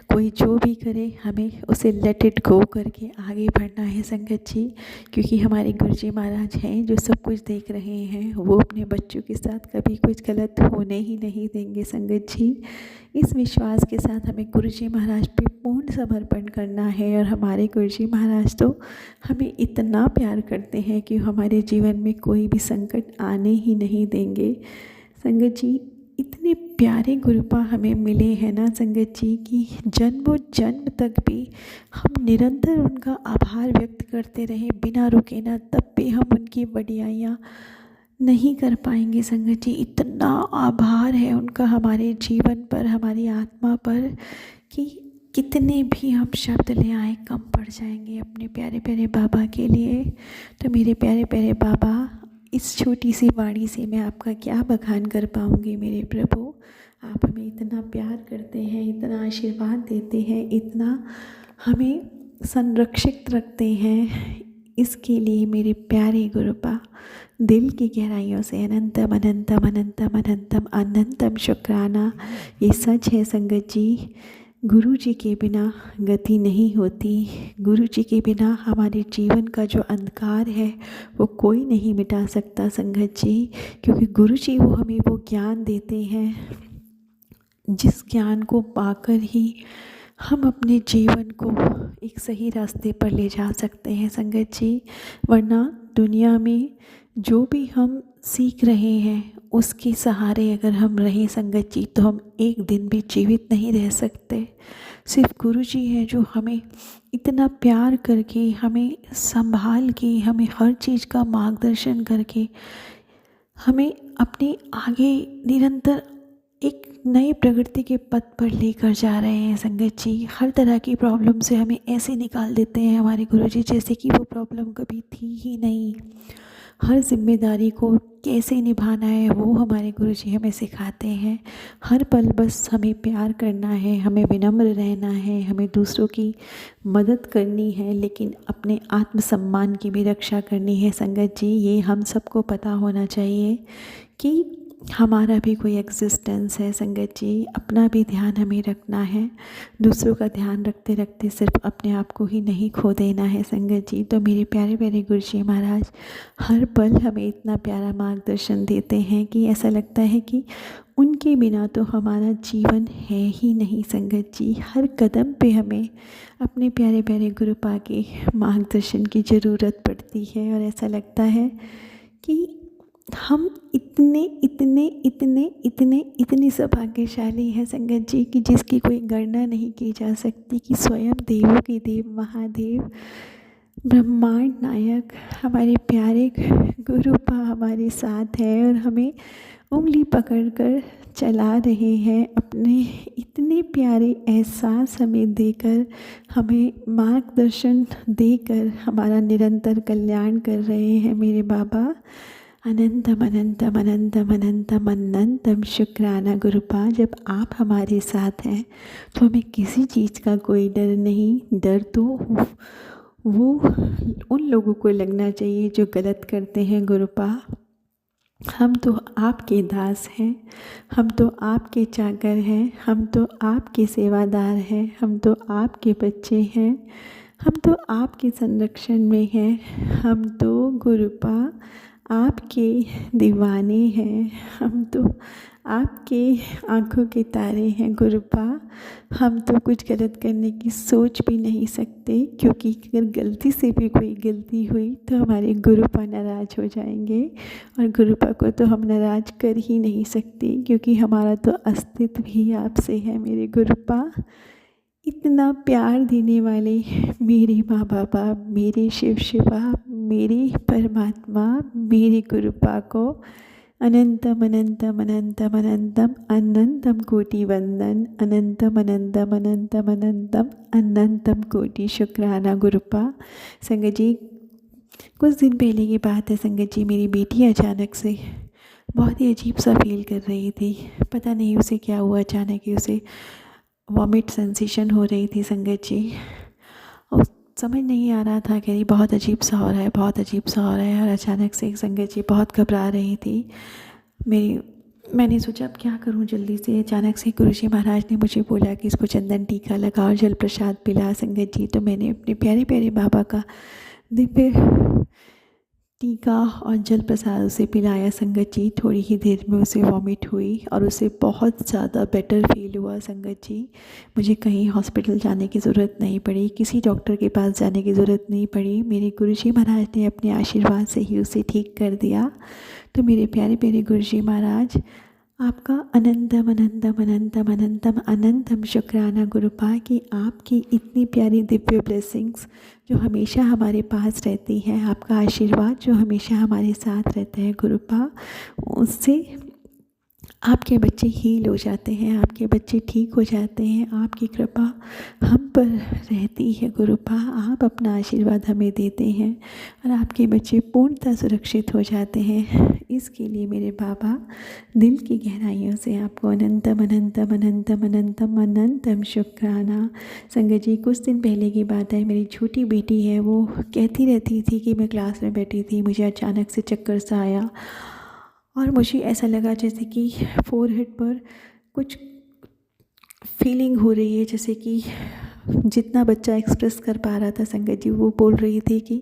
कोई जो भी करे हमें उसे लेट इट गो करके आगे बढ़ना है संगत जी, क्योंकि हमारे गुरुजी महाराज हैं जो सब कुछ देख रहे हैं। वो अपने बच्चों के साथ कभी कुछ गलत होने ही नहीं देंगे संगत जी। इस विश्वास के साथ हमें गुरुजी महाराज पे पूर्ण समर्पण करना है। और हमारे गुरुजी महाराज तो हमें इतना प्यार करते हैं कि हमारे जीवन में कोई भी संकट आने ही नहीं देंगे संगत जी। इतने प्यारे गुरुपा हमें मिले हैं ना संगत जी कि जन्मों जन्म तक भी हम निरंतर उनका आभार व्यक्त करते रहे बिना रुके ना, तब भी हम उनकी बढ़ियाइयाँ नहीं कर पाएंगे संगत जी। इतना आभार है उनका हमारे जीवन पर, हमारी आत्मा पर, कि कितने भी हम शब्द ले आए कम पड़ जाएंगे अपने प्यारे प्यारे बाबा के लिए। तो मेरे प्यारे प्यारे बाबा, इस छोटी सी वाणी से मैं आपका क्या बखान कर पाऊँगी मेरे प्रभु। आप हमें इतना प्यार करते हैं, इतना आशीर्वाद देते हैं, इतना हमें संरक्षित रखते हैं। इसके लिए मेरे प्यारे गुरुपा दिल की गहराइयों से अनंतम अनंतम अनंतम अनंतम अनंतम शुक्राना। ये सच है संगत जी, गुरु जी के बिना गति नहीं होती। गुरु जी के बिना हमारे जीवन का जो अंधकार है वो कोई नहीं मिटा सकता संगत जी, क्योंकि गुरु जी वो हमें वो ज्ञान देते हैं जिस ज्ञान को पाकर ही हम अपने जीवन को एक सही रास्ते पर ले जा सकते हैं संगत जी। वरना दुनिया में जो भी हम सीख रहे हैं उसके सहारे अगर हम रहें संगत जी तो हम एक दिन भी जीवित नहीं रह सकते। सिर्फ गुरु जी हैं जो हमें इतना प्यार करके, हमें संभाल के, हमें हर चीज़ का मार्गदर्शन करके हमें अपने आगे निरंतर एक नए प्रगति के पथ पर लेकर जा रहे हैं संगत जी। हर तरह की प्रॉब्लम से हमें ऐसे निकाल देते हैं हमारे गुरुजी जैसे कि वो प्रॉब्लम कभी थी ही नहीं। हर जिम्मेदारी को कैसे निभाना है वो हमारे गुरुजी हमें सिखाते हैं। हर पल बस हमें प्यार करना है, हमें विनम्र रहना है, हमें दूसरों की मदद करनी है, लेकिन अपने आत्मसम्मान की भी रक्षा करनी है संगत जी। ये हम सबको पता होना चाहिए कि हमारा भी कोई एग्जिस्टेंस है संगत जी। अपना भी ध्यान हमें रखना है, दूसरों का ध्यान रखते रखते सिर्फ अपने आप को ही नहीं खो देना है संगत जी। तो मेरे प्यारे प्यारे गुरुजी महाराज हर पल हमें इतना प्यारा मार्गदर्शन देते हैं कि ऐसा लगता है कि उनके बिना तो हमारा जीवन है ही नहीं संगत जी। हर कदम पे हमें अपने प्यारे प्यारे गुरुपा के मार्गदर्शन की ज़रूरत पड़ती है। और ऐसा लगता है कि हम इतने इतने इतने इतने इतने सौभाग्यशाली हैं संगत जी कि जिसकी कोई गणना नहीं की जा सकती, कि स्वयं देवों के देव महादेव ब्रह्मांड नायक हमारे प्यारे गुरुपा हमारे साथ है और हमें उंगली पकड़कर चला रहे हैं, अपने इतने प्यारे एहसास हमें देकर, हमें मार्गदर्शन देकर हमारा निरंतर कल्याण कर रहे हैं मेरे बाबा। अनंतम अनंतम अनंतम अनंतम अनंतम शुक्राना गुरुपा। जब आप हमारे साथ हैं तो हमें किसी चीज़ का कोई डर नहीं। डर तो वो उन लोगों को लगना चाहिए जो गलत करते हैं गुरुपा। हम तो आपके दास हैं, हम तो आपके चाकर हैं, हम तो आपके सेवादार हैं, हम तो आपके बच्चे हैं, हम तो आपके संरक्षण में हैं, हम तो गुरुपा आपके दीवाने हैं, हम तो आपके आँखों के तारे हैं गुरुपा। हम तो कुछ गलत करने की सोच भी नहीं सकते, क्योंकि अगर गलती से भी कोई गलती हुई तो हमारे गुरुपा नाराज़ हो जाएंगे, और गुरुपा को तो हम नाराज़ कर ही नहीं सकते, क्योंकि हमारा तो अस्तित्व ही आपसे है मेरे गुरुपा। इतना प्यार देने वाले मेरे माँ बाबा, मेरे शिव शिवा, मेरे परमात्मा, मेरे गुरुपा को अनंतम अनंतम अनंतम अनंतम अनंतम कोटि वंदन, अनंतम अनंतम अनंतम अनंतम अनंतम कोटि शुक्राना गुरुपा। संगत जी, कुछ दिन पहले की बात है संगत जी, मेरी बेटी अचानक से बहुत ही अजीब सा फील कर रही थी। पता नहीं उसे क्या हुआ, अचानक ही उसे वॉमिट सेंसेशन हो रही थी संगत जी, और समझ नहीं आ रहा था, कह रही बहुत अजीब सा हो रहा है, बहुत अजीब सा हो रहा है। और अचानक से संगत जी बहुत घबरा रही थी। मैंने सोचा अब क्या करूं जल्दी से। अचानक से गुरुजी महाराज ने मुझे बोला कि इसको चंदन टीका लगा और जल प्रसाद पिला संगत जी। तो मैंने अपने प्यारे प्यारे बाबा का दिव्य टीका और जल प्रसाद उसे पिलाया संगत जी। थोड़ी ही देर में उसे वॉमिट हुई और उसे बहुत ज़्यादा बेटर फील हुआ संगत जी। मुझे कहीं हॉस्पिटल जाने की ज़रूरत नहीं पड़ी, किसी डॉक्टर के पास जाने की ज़रूरत नहीं पड़ी। मेरे गुरुजी महाराज ने अपने आशीर्वाद से ही उसे ठीक कर दिया। तो मेरे प्यारे प्यारे गुरुजी महाराज, आपका अनंतम अनंतम अनंतम अनंतम अनंतम शुक्राना गुरुपा कि आपकी इतनी प्यारी दिव्य ब्लेसिंग्स जो हमेशा हमारे पास रहती हैं, आपका आशीर्वाद जो हमेशा हमारे साथ रहता है गुरुपा, उससे आपके बच्चे हील हो जाते हैं, आपके बच्चे ठीक हो जाते हैं। आपकी कृपा हम पर रहती है गुरुपा, आप अपना आशीर्वाद हमें देते हैं और आपके बच्चे पूर्णतः सुरक्षित हो जाते हैं। इसके लिए मेरे बाबा दिल की गहराइयों से आपको अनंतम अनंतम अनंतम अनंतम अनंतम शुक्राना। संगत जी, कुछ दिन पहले की बात है, मेरी छोटी बेटी है, वो कहती रहती थी कि मैं क्लास में बैठी थी, मुझे अचानक से चक्कर सा आया और मुझे ऐसा लगा जैसे कि फोरहेड पर कुछ फीलिंग हो रही है, जैसे कि जितना बच्चा एक्सप्रेस कर पा रहा था संगत जी, वो बोल रही थी कि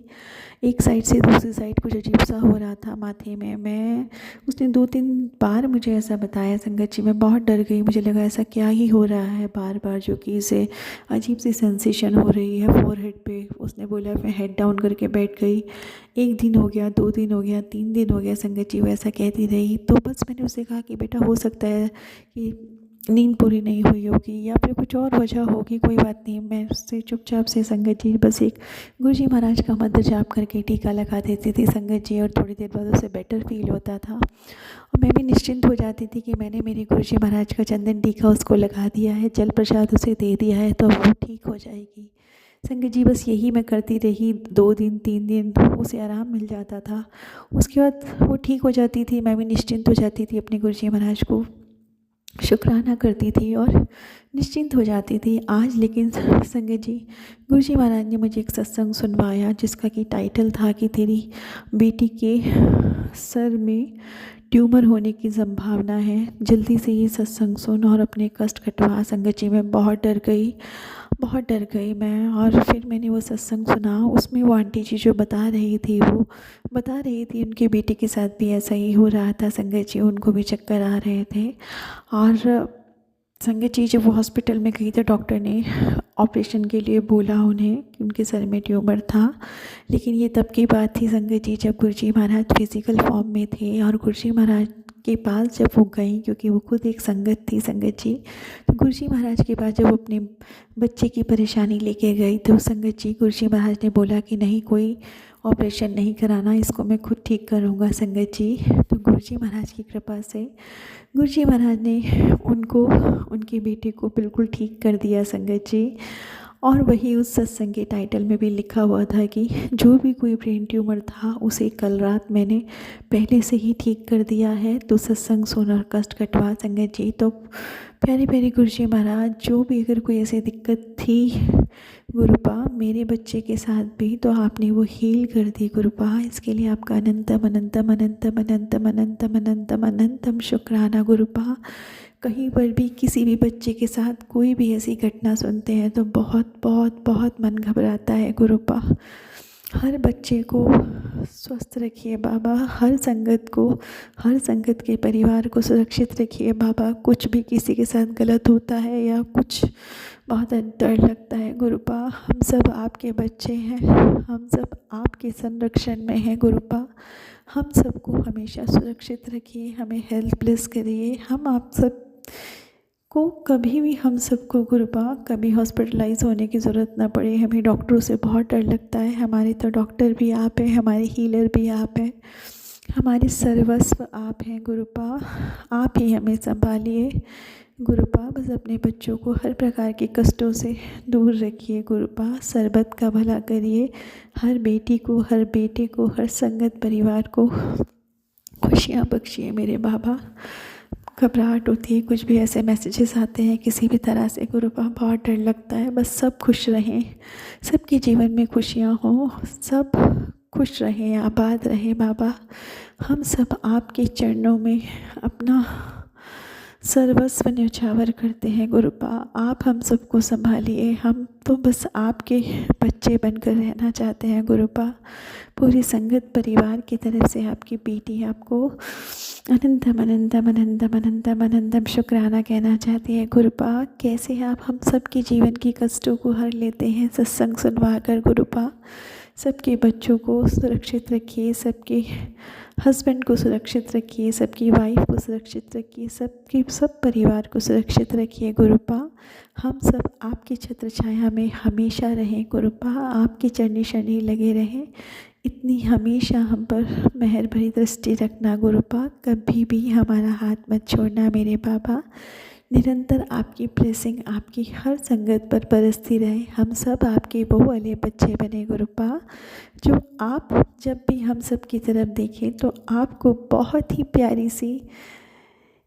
एक साइड से दूसरी साइड कुछ अजीब सा हो रहा था माथे में। उसने 2-3 बार मुझे ऐसा बताया संगत जी। मैं बहुत डर गई, मुझे लगा ऐसा क्या ही हो रहा है बार बार जो कि इसे अजीब सी सेंसेशन हो रही है फोरहेड पे। उसने बोला, मैं हेड डाउन करके बैठ गई। 1 दिन हो गया, 2 दिन हो गया, 3 दिन हो गया संगत जी, वो ऐसा कहती रही। तो बस मैंने उससे कहा कि बेटा हो सकता है कि नींद पूरी नहीं हुई होगी या फिर कुछ और वजह होगी, कोई बात नहीं। मैं उससे चुपचाप से संगत जी बस एक गुरुजी महाराज का मंत्र जाप करके टीका लगा देती थी संगत जी, और थोड़ी देर बाद उसे बेटर फील होता था और मैं भी निश्चिंत हो जाती थी कि मैंने मेरे गुरुजी महाराज का चंदन टीका उसको लगा दिया है, जल प्रसाद उसे दे दिया है, तो वो ठीक हो जाएगी। संगत जी बस यही मैं करती रही। 2 दिन 3 दिन उसे आराम मिल जाता था, उसके बाद वो ठीक हो जाती थी, मैं भी निश्चिंत हो जाती थी, अपने गुरुजी महाराज को शुक्राना करती थी और निश्चिंत हो जाती थी। आज लेकिन संगत जी, गुरुजी महाराज ने मुझे एक सत्संग सुनवाया जिसका कि टाइटल था कि तेरी बेटी के सर में ट्यूमर होने की संभावना है, जल्दी से ये सत्संग सुन और अपने कष्ट कटवा। संगत जी मैं बहुत डर गई मैं। और फिर मैंने वो सत्संग सुना, उसमें वो आंटी जी जो बता रही थी, वो बता रही थी उनके बेटे के साथ भी ऐसा ही हो रहा था संगत जी, उनको भी चक्कर आ रहे थे। और संगत जी जब वो हॉस्पिटल में गई तो डॉक्टर ने ऑपरेशन के लिए बोला उन्हें कि उनके सर में ट्यूमर था। लेकिन ये तब की बात थी संगत जी जब गुरुजी महाराज फिज़िकल फॉर्म में थे और गुरुजी महाराज के पास जब वो गई, क्योंकि वो खुद एक संगत थी संगत जी, तो गुरु जी महाराज के पास जब वो अपने बच्चे की परेशानी लेके गई तो संगत जी गुरु जी महाराज ने बोला कि नहीं, कोई ऑपरेशन नहीं कराना, इसको मैं खुद ठीक करूँगा संगत जी। तो गुरु जी महाराज की कृपा से गुरु जी महाराज ने उनको, उनके बेटे को बिल्कुल ठीक कर दिया संगत जी। और वही उस सत्संग के टाइटल में भी लिखा हुआ था कि जो भी कोई ब्रेन ट्यूमर था उसे कल रात मैंने पहले से ही ठीक कर दिया है, तो सत्संग सुनकर कष्ट कटवा संगत जी। तो प्यारे प्यारे गुरु जी महाराज, जो भी अगर कोई ऐसी दिक्कत थी गुरुपा मेरे बच्चे के साथ भी, तो आपने वो हील कर दी गुरुपा। इसके लिए आपका अनंतम अनंतम अनंतम अनंतम अनंतम अनंतम अनंतम शुक्राना गुरुपा। कहीं पर भी किसी भी बच्चे के साथ कोई भी ऐसी घटना सुनते हैं तो बहुत बहुत बहुत मन घबराता है गुरुपा। हर बच्चे को स्वस्थ रखिए बाबा, हर संगत को, हर संगत के परिवार को सुरक्षित रखिए बाबा। कुछ भी किसी के साथ गलत होता है या कुछ बहुत डर लगता है गुरुपा, हम सब आपके बच्चे हैं, हम सब आपके संरक्षण में हैं गुरुपा। हम सबको हमेशा सुरक्षित रखिए, हमें हेल्पलेस करिए। हम आप सब को कभी भी, हम सबको गुरुपा कभी हॉस्पिटलाइज होने की ज़रूरत ना पड़े। हमें डॉक्टरों से बहुत डर लगता है, हमारे तो डॉक्टर भी आप हैं, हमारे हीलर भी आप हैं, हमारे सर्वस्व आप हैं गुरुपा। आप ही हमें संभालिए गुरुपा। बस अपने बच्चों को हर प्रकार के कष्टों से दूर रखिए गुरुपा। सरबत का भला करिए, हर बेटी को, हर बेटे को, हर संगत परिवार को खुशियाँ बख्शिए मेरे बाबा। घबराहट होती है, कुछ भी ऐसे मैसेजेस आते हैं किसी भी तरह से गुरुपा, बहुत डर लगता है। बस सब खुश रहें, सबके जीवन में खुशियाँ हों, सब खुश रहें, आबाद रहें बाबा। हम सब आपके चरणों में अपना सर्वस्व न्यौछावर करते हैं गुरुपा। आप हम सबको संभालिए, हम तो बस आपके बच्चे बनकर रहना चाहते हैं गुरुपा। पूरी संगत परिवार की तरफ से आपकी बेटी आपको अनंतम अनंतम अनंतम अनंतम अनंतम शुक्राना कहना चाहती है गुरुपा। कैसे आप हम सबके जीवन की कष्टों को हर लेते हैं सत्संग सुनवा कर गुरुपा। सबके बच्चों को सुरक्षित रखिए, सबके हस्बैंड को सुरक्षित रखिए, सबकी वाइफ को सुरक्षित रखिए, सब परिवार को सुरक्षित रखिए गुरुपा। हम सब आपकी छत्र छाया में हमेशा रहें गुरुपा, आपकी चरनी शरणी लगे रहें। इतनी हमेशा हम पर मेहर भरी दृष्टि रखना गुरुपा, कभी भी हमारा हाथ मत छोड़ना मेरे बाबा। निरंतर आपकी ब्लेसिंग आपकी हर संगत पर बरसती रहे। हम सब आपके बहु वाले बच्चे बने गुरुपा, जो आप जब भी हम सब की तरफ देखें तो आपको बहुत ही प्यारी सी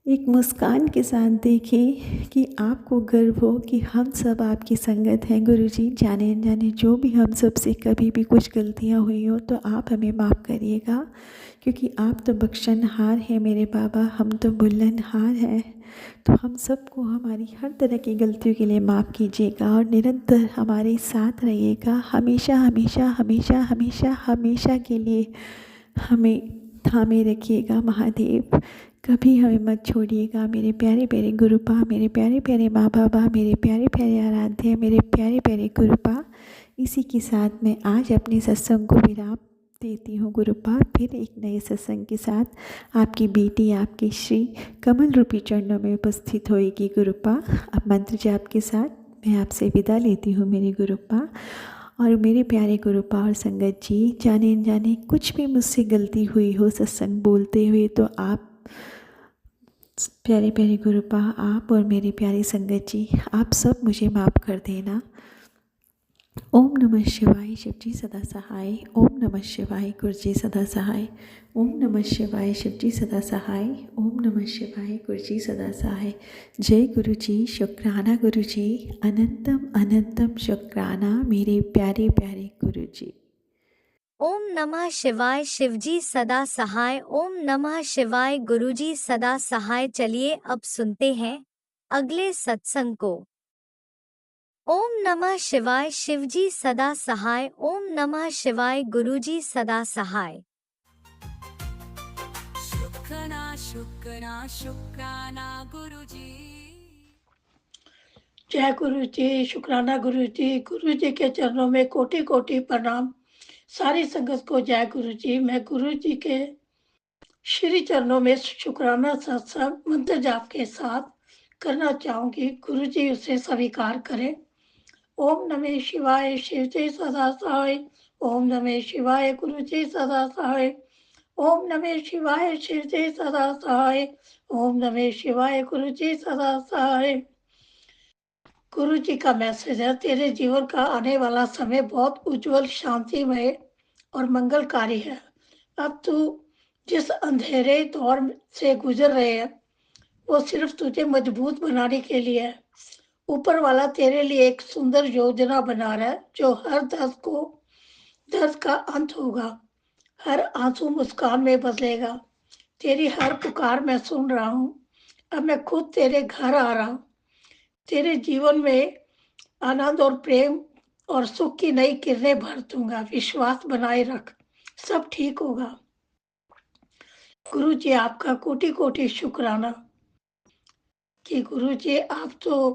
एक मुस्कान के साथ देखें, कि आपको गर्व हो कि हम सब आपकी संगत हैं गुरुजी। जाने अनजाने जो भी हम सब से कभी भी कुछ गलतियां हुई हो तो आप हमें माफ़ करिएगा, क्योंकि आप तो बख्शनहार हैं मेरे बाबा, हम तो भुल्लनहार हैं। तो हम सबको हमारी हर तरह की गलतियों के लिए माफ़ कीजिएगा और निरंतर हमारे साथ रहिएगा, हमेशा हमेशा हमेशा हमेशा हमेशा के लिए हमें थामे रखिएगा महादेव। कभी हमें मत छोड़िएगा मेरे प्यारे प्यारे गुरुपा, मेरे प्यारे प्यारे माँ बाबा, मेरे प्यारे प्यारे आराध्य, मेरे प्यारे प्यारे गुरुपा। इसी के साथ मैं आज अपने सत्संग को विराम देती हूँ गुरुपा। फिर एक नए सत्संग के साथ आपकी बेटी आपके श्री कमल रूपी चरणों में उपस्थित होएगी गुरुपा। अब मंत्र जाप के साथ मैं आपसे विदा लेती हूँ मेरे गुरुपा। और मेरे प्यारे गुरुपा और संगत जी, जाने अनजाने कुछ भी मुझसे गलती हुई हो सत्संग बोलते हुए तो आप प्यारे प्यारे गुरुपा, आप और मेरी प्यारी संगत जी, आप सब मुझे माफ़ कर देना। ओम नमः शिवाय, शिव जी सदा सहाय। ओम नमः शिवाय, गुरु जी सदा सहाय। ओम नमः शिवाय, शिव जी सदा सहाय। ओम नमः शिवाय, गुरु जी सदा सहाय। जय गुरु जी, शुक्राना गुरु जी, अनंतम अनंतम शुक्राना मेरे प्यारे प्यारे गुरु जी। ओम नमः शिवाय, शिवजी सदा सहाय। ओम नमः शिवाय, गुरुजी सदा सहाय। चलिए अब सुनते हैं अगले सत्संग को। ओम नमः शिवाय, शिवजी सदा सहाय। ओम नमः शिवाय, गुरुजी सदा सहाय। शुक्राना शुक्राना शुक्राना गुरुजी। जय गुरु जी, शुक्राना गुरु जी। गुरु जी के चरणों में कोटि कोटि प्रणाम। सारी संगत को जय गुरु जी। मैं गुरु जी के श्री चरणों में शुक्राना सत्संग मंत्र जाप के साथ करना चाहूंगी। गुरु जी उसे स्वीकार करें। ओम नमः शिवाय शिव जी सदा सहाय। ओम नमः शिवाय गुरु जी सदा सहाय। ओम नमः शिवाय शिव जी सदा सहाय। ओम नमः शिवाय गुरु जी सदा सहाय। गुरु जी का मैसेज है, तेरे जीवन का आने वाला समय बहुत उज्जवल, शांतिमय और मंगलकारी है। अब तू जिस अंधेरे दौर से गुजर रहे है वो सिर्फ तुझे मजबूत बनाने के लिए है। ऊपर वाला तेरे लिए एक सुंदर योजना बना रहा है जो हर दर्द का अंत होगा, हर आंसू मुस्कान में बदलेगा। तेरी हर पुकार मैं सुन रहा हूँ। अब मैं खुद तेरे घर आ रहा हूँ। तेरे जीवन में आनंद और प्रेम और सुख की नई किरणें भर दूंगा। विश्वास बनाए रख, सब ठीक होगा। गुरु जी आपका कोटि कोटि शुक्राना कि गुरु जी आप तो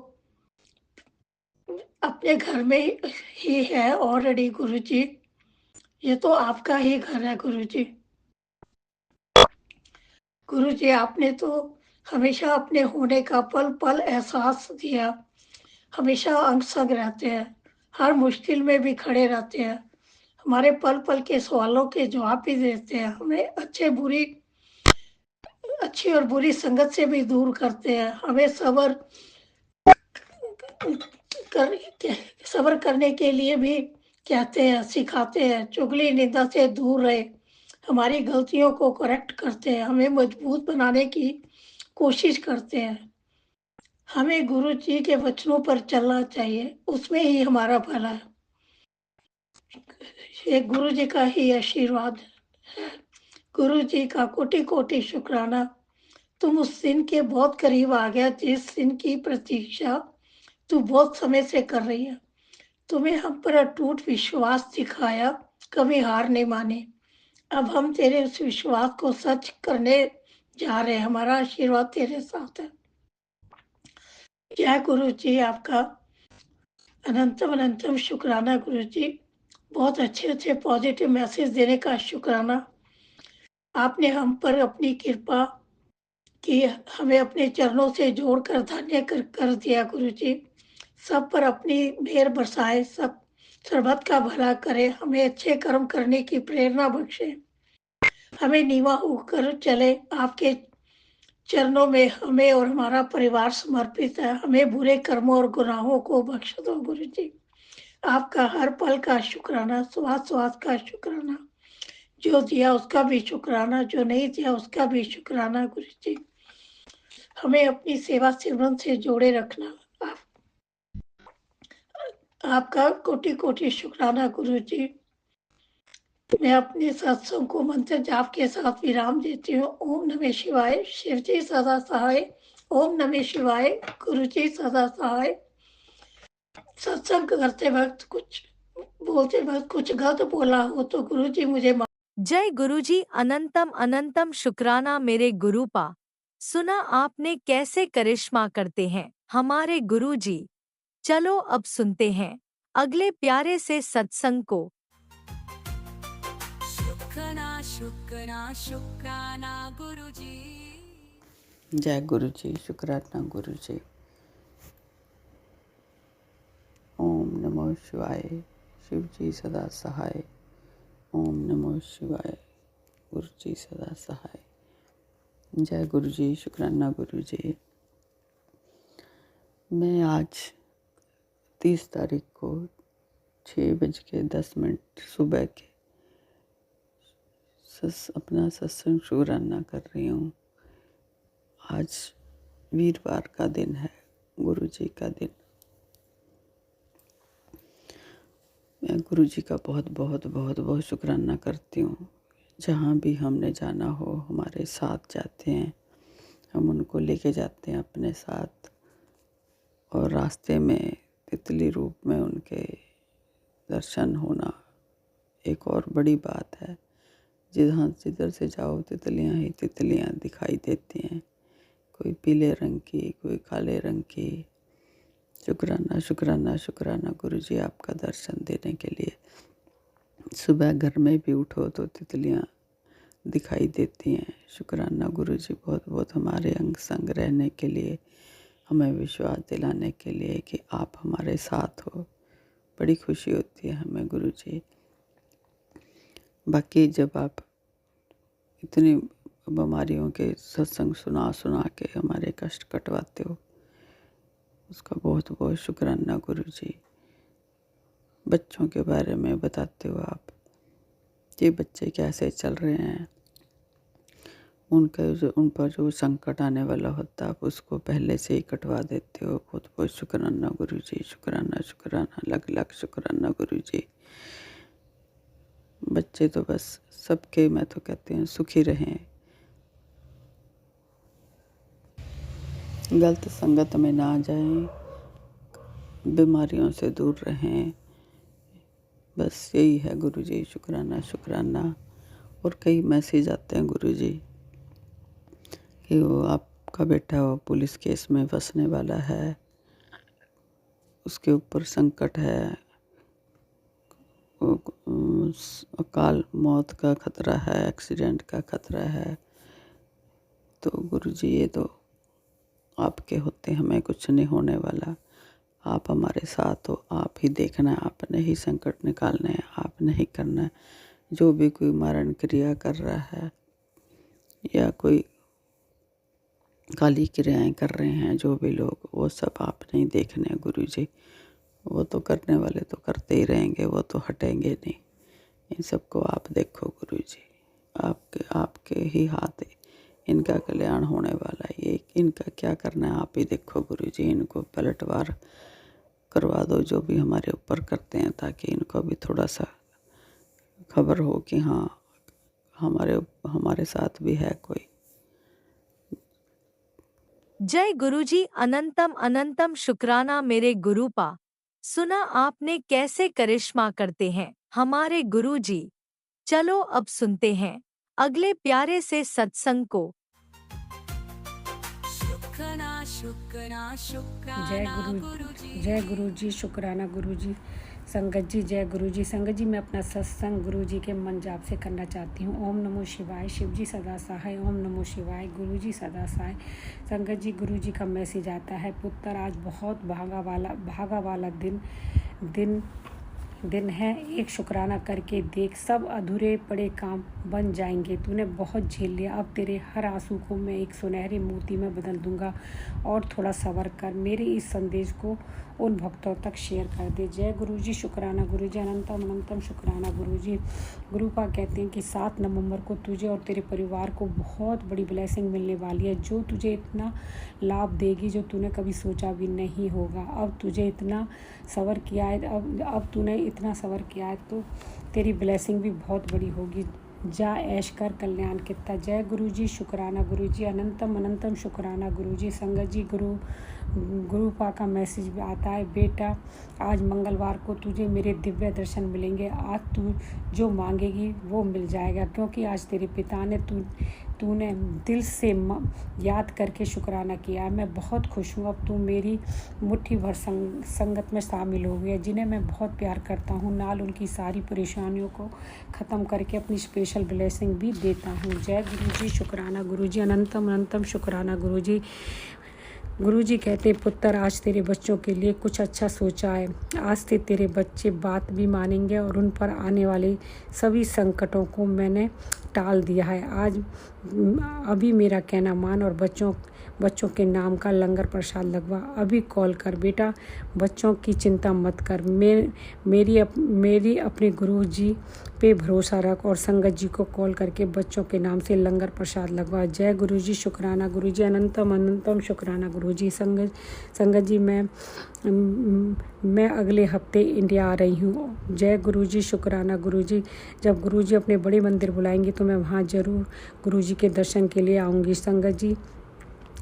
अपने घर में ही है ऑलरेडी। गुरु जी ये तो आपका ही घर है। गुरु जी आपने तो हमेशा अपने होने का पल पल एहसास दिया। हमेशा अंग संग रहते हैं, हर मुश्किल में भी खड़े रहते हैं, हमारे पल पल के सवालों के जवाब भी देते हैं, हमें अच्छी और बुरी संगत से भी दूर करते हैं, हमें कर सब्र करने के लिए भी कहते हैं, सिखाते हैं। चुगली निंदा से दूर रहे, हमारी गलतियों को करेक्ट करते हैं, हमें मजबूत बनाने की कोशिश करते हैं। हमें गुरु जी के वचनों पर चलना चाहिए, उसमें ही हमारा भला है। ये गुरु जी का ही आशीर्वाद है। गुरु जी का कोटि कोटि शुक्राना। तुम उस दिन के बहुत करीब आ गया जिस दिन की प्रतीक्षा तू बहुत समय से कर रही है। तुम्हें हम पर अटूट विश्वास दिखाया, कभी हार नहीं मानी। अब हम तेरे उस विश्वास को सच करने जा रहे हैं। हमारा आशीर्वाद तेरे साथ है। जय गुरु जी आपका अनंतम अनंतम शुक्राना। गुरु जी बहुत अच्छे पॉजिटिव मैसेज देने का शुक्राना। आपने हम पर अपनी कृपा की, हमें अपने चरणों से जोड़कर धन्य कर दिया। गुरु जी सब पर अपनी मेहर बरसाए, सब सर्वत का भला करे, हमें अच्छे कर्म करने की प्रेरणा बख्शे, हमें नीवा होकर चले। आपके चरणों में हमें और हमारा परिवार समर्पित है। हमें बुरे कर्मों और गुनाहों को बख्श दो। गुरु जी आपका हर पल का शुक्राना, श्वास श्वास का शुक्राना। जो दिया उसका भी शुक्राना, जो नहीं दिया उसका भी शुक्राना। गुरु जी हमें अपनी सेवा सिमरन से जोड़े रखना। आपका कोटि कोटि शुक्राना। गुरु जी मैं अपने सत्संग को मंत्र जाप के साथ विराम देती हूँ। ओम नमः शिवाय शिव जी सदा सहाय। ओम नमः शिवाय गुरु जी सदा सहाय। सत्संग करते वक्त बोलते वक्त कुछ गलत बोला हो तो गुरु जी मुझे जय गुरुजी। अनंतम अनंतम शुक्राना मेरे गुरुपा। सुना आपने कैसे करिश्मा करते हैं हमारे गुरुजी। चलो अब सुनते हैं अगले प्यारे से सत्संग को। शुक्राना शुक्राना शुक्राना गुरु जी। जय गुरु जी। शुक्राना गुरु जी। ओम नमो शिवाय शिव जी सदा सहाय। ओम नमो शिवाय गुरु जी सदा सहाय। जय गुरु जी। शुक्राना गुरु जी। मैं आज 30 तारीख को 6:10 सुबह के अपना सत्संग शुक्राना कर रही हूँ। आज वीरवार का दिन है, गुरु जी का दिन। मैं गुरु जी का बहुत बहुत बहुत बहुत शुक्राना करती हूँ। जहाँ भी हमने जाना हो हमारे साथ जाते हैं, हम उनको लेके जाते हैं अपने साथ, और रास्ते में तितली रूप में उनके दर्शन होना एक और बड़ी बात है। जिधर से जाओ तितलियाँ ही तितलियाँ दिखाई देती हैं, कोई पीले रंग की, कोई काले रंग की। शुक्राना शुक्राना शुक्राना गुरु जी आपका दर्शन देने के लिए। सुबह घर में भी उठो तो तितलियाँ दिखाई देती हैं। शुक्राना गुरुजी बहुत बहुत हमारे अंग संग रहने के लिए, हमें विश्वास दिलाने के लिए कि आप हमारे साथ हो। बड़ी खुशी होती है हमें गुरुजी। बाकी जब आप इतनी बीमारियों के सत्संग सुना सुना के हमारे कष्ट कटवाते हो, उसका बहुत बहुत शुक्राना गुरुजी। बच्चों के बारे में बताते हो आप, ये बच्चे कैसे चल रहे हैं, उन पर जो संकट आने वाला होता है आप उसको पहले से ही कटवा देते हो। बहुत बहुत शुक्राना गुरुजी, शुक्राना शुक्राना, लग लग शुक्राना गुरुजी। बच्चे तो बस सबके, मैं तो कहती हूँ, सुखी रहें, गलत संगत में ना जाएं, बीमारियों से दूर रहें। बस यही है गुरुजी, शुक्राना शुक्राना। और कई मैसेज आते हैं गुरुजी कि वो आपका बेटा वो पुलिस केस में फंसने वाला है, उसके ऊपर संकट है, अकाल मौत का खतरा है, एक्सीडेंट का खतरा है। तो गुरुजी ये तो आपके होते, हमें कुछ नहीं होने वाला। आप हमारे साथ हो, आप ही देखना है, आपने ही संकट निकालने हैं, आपने ही करना है। जो भी कोई मरण क्रिया कर रहा है या कोई काली क्रियाएं कर रहे हैं जो भी लोग, वो सब आपने ही देखने हैं गुरुजी। वो तो करने वाले तो करते ही रहेंगे, वो तो हटेंगे नहीं। इन सबको आप देखो गुरुजी, आपके ही हाथ है, इनका कल्याण होने वाला है। ये इनका क्या करना है आप ही देखो गुरुजी। इनको पलटवार करवा दो जो भी हमारे ऊपर करते हैं, ताकि इनको भी थोड़ा सा खबर हो कि हाँ हमारे साथ भी है कोई। जय गुरुजी, अनंतम अनंतम शुक्राना मेरे गुरुपा। सुना आपने कैसे करिश्मा करते हैं हमारे गुरुजी। चलो अब सुनते हैं अगले प्यारे से सत्संग को। शुक्राना शुक्राना जय शुक्राना गुरुजी। जय गुरु जी, शुक्राना गुरु जी। संगत जी जय गुरु जी। संगत जी मैं अपना सत्संग गुरु जी के मन जाप से करना चाहती हूँ। ओम नमो शिवाय, शिव जी सदा सहाय। ओम नमो शिवाय, गुरु जी सदा सहाय। संगत जी गुरु जी का मैसेज आता है, पुत्र आज बहुत भागा वाला दिन है। एक शुक्राना करके देख, सब अधूरे पड़े काम बन जाएंगे। तूने बहुत झेल लिया, अब तेरे हर आंसू को मैं एक सुनहरे मोती में बदल दूंगा। और थोड़ा सब्र कर, मेरे इस संदेश को उन भक्तों तक शेयर कर दे। जय गुरु जी, शुक्राना गुरु जी, अनंतम अनंतम शुक्राना गुरु जी। गुरुपा कहते हैं कि 7 नवंबर को तुझे और तेरे परिवार को बहुत बड़ी ब्लेसिंग मिलने वाली है, जो तुझे इतना लाभ देगी जो तूने कभी सोचा भी नहीं होगा। अब तुझे इतना सब्र किया है, अब तूने इतना सब्र किया है तो तेरी ब्लेसिंग भी बहुत बड़ी होगी। जा ऐश कर, कल्याण कितना। जय गुरु जी, शुक्राना गुरु जी, अनंतम अनंतम शुक्राना गुरु जी। संगत जी गुरुपा का मैसेज भी आता है, बेटा आज मंगलवार को तुझे मेरे दिव्य दर्शन मिलेंगे। आज तू जो मांगेगी वो मिल जाएगा, क्योंकि आज तेरे पिता ने तूने दिल से याद करके शुक्राना किया है। मैं बहुत खुश हूँ, अब तू मेरी मुट्ठी भर संगत में शामिल हो गया, जिन्हें मैं बहुत प्यार करता हूँ। नाल उनकी सारी परेशानियों को ख़त्म करके अपनी स्पेशल ब्लेसिंग भी देता हूँ। जय गुरु जी, शुक्राना गुरु जी, अनंतम अनंतम शुक्राना गुरु जी। गुरु जी कहते, पुत्र आज तेरे बच्चों के लिए कुछ अच्छा सोचा है। आज से तेरे बच्चे बात भी मानेंगे और उन पर आने वाले सभी संकटों को मैंने टाल दिया है। आज अभी मेरा कहना मान और बच्चों के नाम का लंगर प्रसाद लगवा। अभी कॉल कर बेटा, बच्चों की चिंता मत कर। मेरी अपने गुरु जी पे भरोसा रख और संगत जी को कॉल करके बच्चों के नाम से लंगर प्रसाद लगवा। जय गुरु जी, शुक्राना गुरु जी, अनंतम अनंतम शुक्राना गुरु जी। संगत जी मैं अगले हफ्ते इंडिया आ रही हूँ। जय गुरु जी, शुक्राना गुरु जी। जब गुरु जी अपने बड़े मंदिर बुलाएंगे तो मैं वहाँ ज़रूर गुरु जी के दर्शन के लिए आऊँगी। संगत जी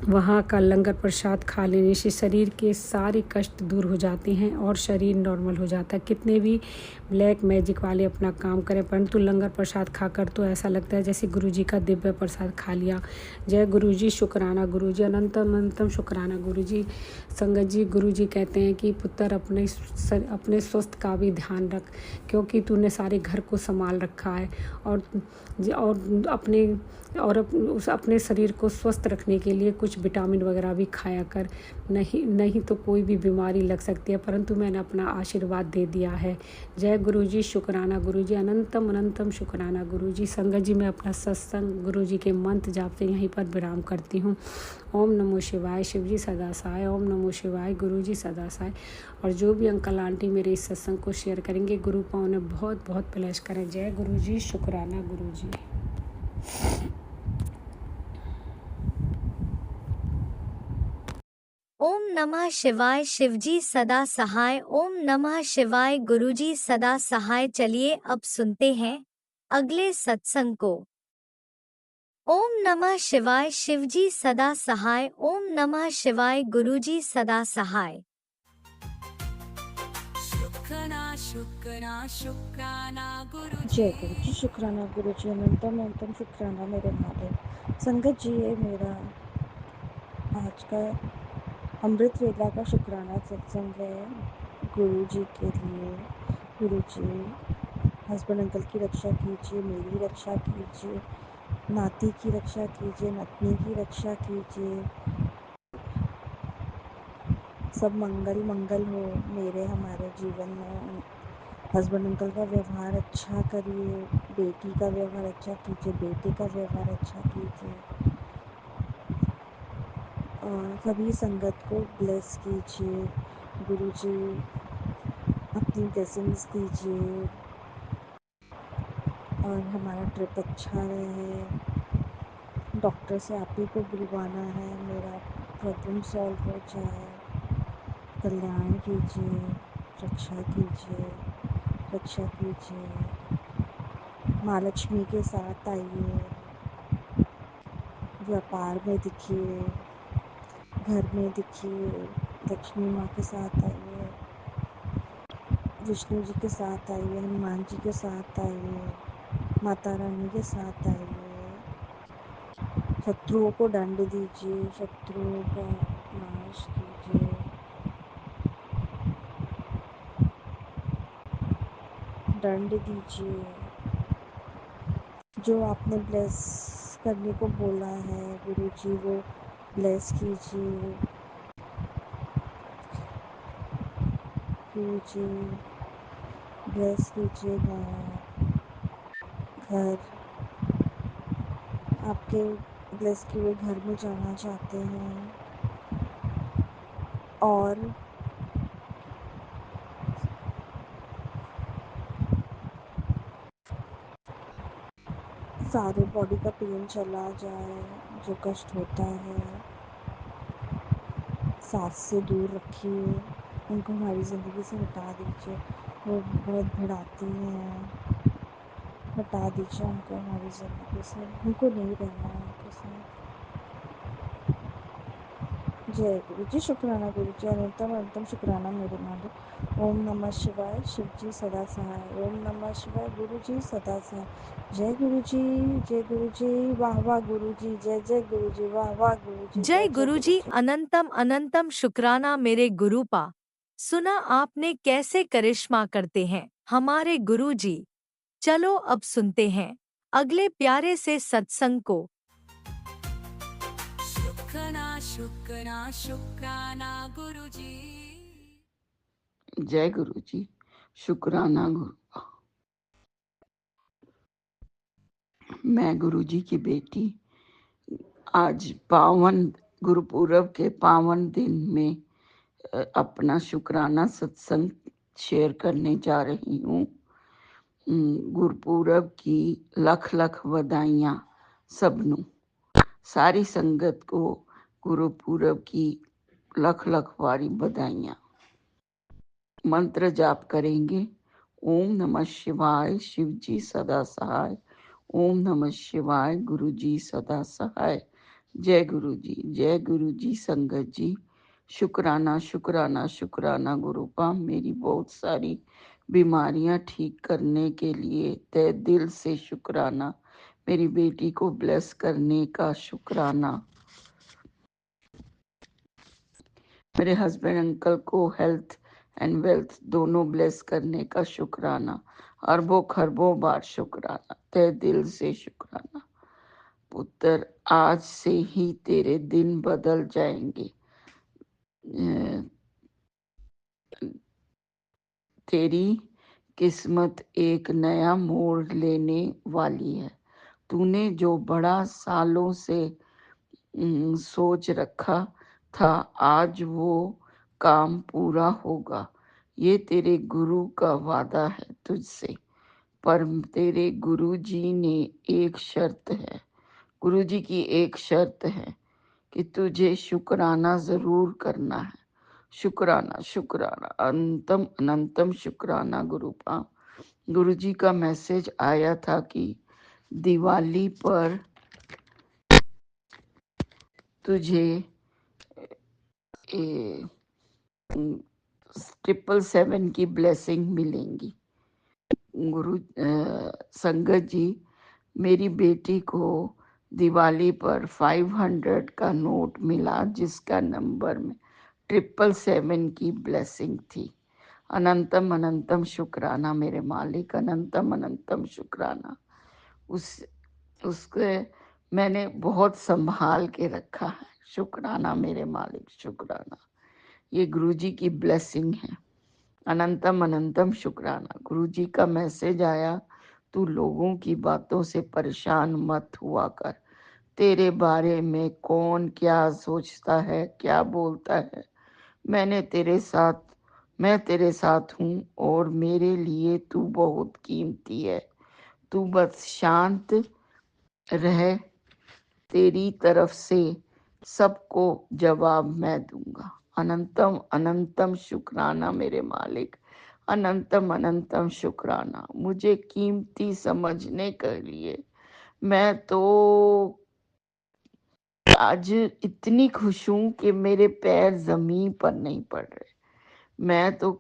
वहाँ का लंगर प्रसाद खा लेने से शरीर के सारे कष्ट दूर हो जाते हैं और शरीर नॉर्मल हो जाता है। कितने भी ब्लैक मैजिक वाले अपना काम करें, परंतु लंगर प्रसाद खाकर तो ऐसा लगता है जैसे गुरुजी का दिव्य प्रसाद खा लिया। जय गुरुजी, शुक्राना गुरुजी, अनंतम अनंतम शुक्राना गुरुजी। संगत जी, गुरुजी कहते हैं कि पुत्र अपने स्वस्थ का भी ध्यान रख, क्योंकि तूने सारे घर को संभाल रखा है और अपने शरीर को स्वस्थ रखने के लिए कुछ विटामिन वगैरह भी खाया कर। नहीं तो कोई भी बीमारी लग सकती है, परंतु मैंने अपना आशीर्वाद दे दिया है। जय गुरुजी, शुक्राना गुरुजी, अनंतम अनंतम शुक्राना गुरुजी। संगत जी, मैं अपना सत्संग गुरुजी के मंत्र जाप से यहीं पर विराम करती हूँ। ओम नमो शिवाय, शिवजी सदा सहाय। ओम नमो शिवाय, गुरुजी सदा सहाय। और जो भी अंकल आंटी मेरे इस सत्संग को शेयर करेंगे, गुरु पाँव ने बहुत बहुत ब्लेस करें। जय गुरुजी, शुक्राना गुरुजी। ओम नमः शिवाय, शिवजी सदा सहाय। ओम नमः शिवाय, गुरुजी सदा सहाय। चलिए अब सुनते हैं अगले सत्संग को। ओम नमः शिवाय, शिवजी सदा सहाय। ओम नमः शिवाय, गुरुजी सदा सहाय। शुक्राना शुक्राना शुक्राना जय गुरु जी, शुक्राना गुरु जी, अनंतम अनंतम शुक्राना मेरे महादेव। संगत जी, ये मेरा आज का अमृत वेला का शुक्राना सत्संग है गुरु जी के लिए। गुरु जी, हस्बैंड अंकल की रक्षा कीजिए, मेरी रक्षा कीजिए, नाती की रक्षा कीजिए, नतनी की रक्षा कीजिए। सब मंगल मंगल हो मेरे हमारे जीवन में। हस्बैंड अंकल का व्यवहार अच्छा करिए, बेटी का व्यवहार अच्छा कीजिए, बेटे का व्यवहार अच्छा कीजिए और सभी संगत को ब्लेस कीजिए। गुरुजी अपनी ब्लेसिंग्स दीजिए और हमारा ट्रिप अच्छा रहे। डॉक्टर से आप ही को बुलवाना है, मेरा प्रॉब्लम सॉल्व हो जाए। कल्याण कीजिए, रक्षा कीजिए, रक्षा कीजिए। माँ लक्ष्मी के साथ आइए, व्यापार में दिखिए, घर में दिखिए। लक्ष्मी माँ के साथ आइए, विष्णु जी के साथ आइए, हनुमान जी के साथ आइए, माता रानी के साथ आइए। शत्रुओं को दंड दीजिए, शत्रुओं का नाश कीजिए। दंड दीजिए। जो आपने ब्लेस करने को बोला है गुरुजी, वो ब्लेस कीजिए। गुरुजी ब्लेस कीजिएगा। घर आपके ब्लेस किए हुए घर में जाना चाहते हैं और सारे बॉडी का पेन चला जाए, जो कष्ट होता है सांस से दूर रखिए, उनको हमारी ज़िंदगी से हटा दीजिए। वो बहुत भिड़ाती हैं, हटा दीजिए उनको हमारी ज़िंदगी से। उनको नहीं रहना है उनके साथ। जय गुरु जी, शुक्राना गुरु जी, अनंतम अनंतम शुक्राना मेरे महादेव। ओम नमः शिवाय, शिव जी सदा सहाय। ओम नमः शिवाय, गुरु जी सदा सहाय। जय गुरु जी, जय गुरु जी, वाह वाह गुरु जी, जय जय गुरु जी, वाह वाह गुरु जी, जय जय जय गुरु गुरुजी, जी। अनंतम अनंतम शुक्राना मेरे गुरुपा। सुना आपने कैसे करिश्मा करते हैं हमारे गुरुजी। चलो अब सुनते हैं अगले प्यारे से सत्संग को। शुक्राना शुक्राना शुक्राना गुरुजी। जय गुरु जी, शुक्राना गुरु। मैं गुरु जी की बेटी आज पावन गुरुपूरब के पावन दिन में अपना शुक्राना सत्संग शेयर करने जा रही हूँ। गुरुपूरब की लख लख बधाइयाँ सबनू। सारी संगत को गुरुपूरब की लख लख वारी बधाइयाँ। मंत्र जाप करेंगे। ओम नमः शिवाय, शिवजी सदा सहाय। ओम नमः शिवाय, गुरुजी सदा सहाय। जय गुरु जी, जय गुरु जी। संगत जी, शुक्राना शुक्राना शुक्राना गुरुपा, मेरी बहुत सारी बीमारियां ठीक करने के लिए तहे दिल से शुक्राना। मेरी बेटी को ब्लेस करने का शुक्राना। मेरे हस्बैंड अंकल को हेल्थ एंड वेल्थ दोनों ब्लेस करने का शुक्राना। अरबों खरबों बार शुक्राना, तहे दिल से शुक्राना। पुत्र, आज से ही तेरे दिन बदल जाएंगे। तेरी किस्मत एक नया मोड़ लेने वाली है। तूने जो बड़ा सालों से सोच रखा था, आज वो काम पूरा होगा। ये तेरे गुरु का वादा है तुझसे। पर तेरे गुरु जी ने एक शर्त है, गुरु जी की एक शर्त है कि तुझे शुक्राना जरूर करना है। शुक्राना शुक्राना, अनंतम अनंतम शुक्राना गुरुपा। गुरु जी का मैसेज आया था कि दिवाली पर तुझे 777 की ब्लेसिंग मिलेंगी। गुरु संगत जी, मेरी बेटी को दिवाली पर 500 का नोट मिला जिसका नंबर में 777 की ब्लेसिंग थी। अनंतम अनंतम शुक्राना मेरे मालिक, अनंतम अनंतम शुक्राना। उसके मैंने बहुत संभाल के रखा है। शुक्राना मेरे मालिक, शुक्राना। ये गुरु जी की ब्लेसिंग है। अनंतम अनंतम शुक्राना। गुरु जी का मैसेज आया, तू लोगों की बातों से परेशान मत हुआ कर। तेरे बारे में कौन क्या सोचता है, क्या बोलता है, मैं तेरे साथ हूँ और मेरे लिए तू बहुत कीमती है। तू बस शांत रह, तेरी तरफ से सबको जवाब मैं दूंगा। अनंतम अनंतम शुक्राना मेरे मालिक, अनंतम अनंतम शुक्राना। मुझे कीमती समझने के लिए मैं तो आज इतनी खुश हूं कि मेरे पैर जमीन पर नहीं पड़ रहे। मैं तो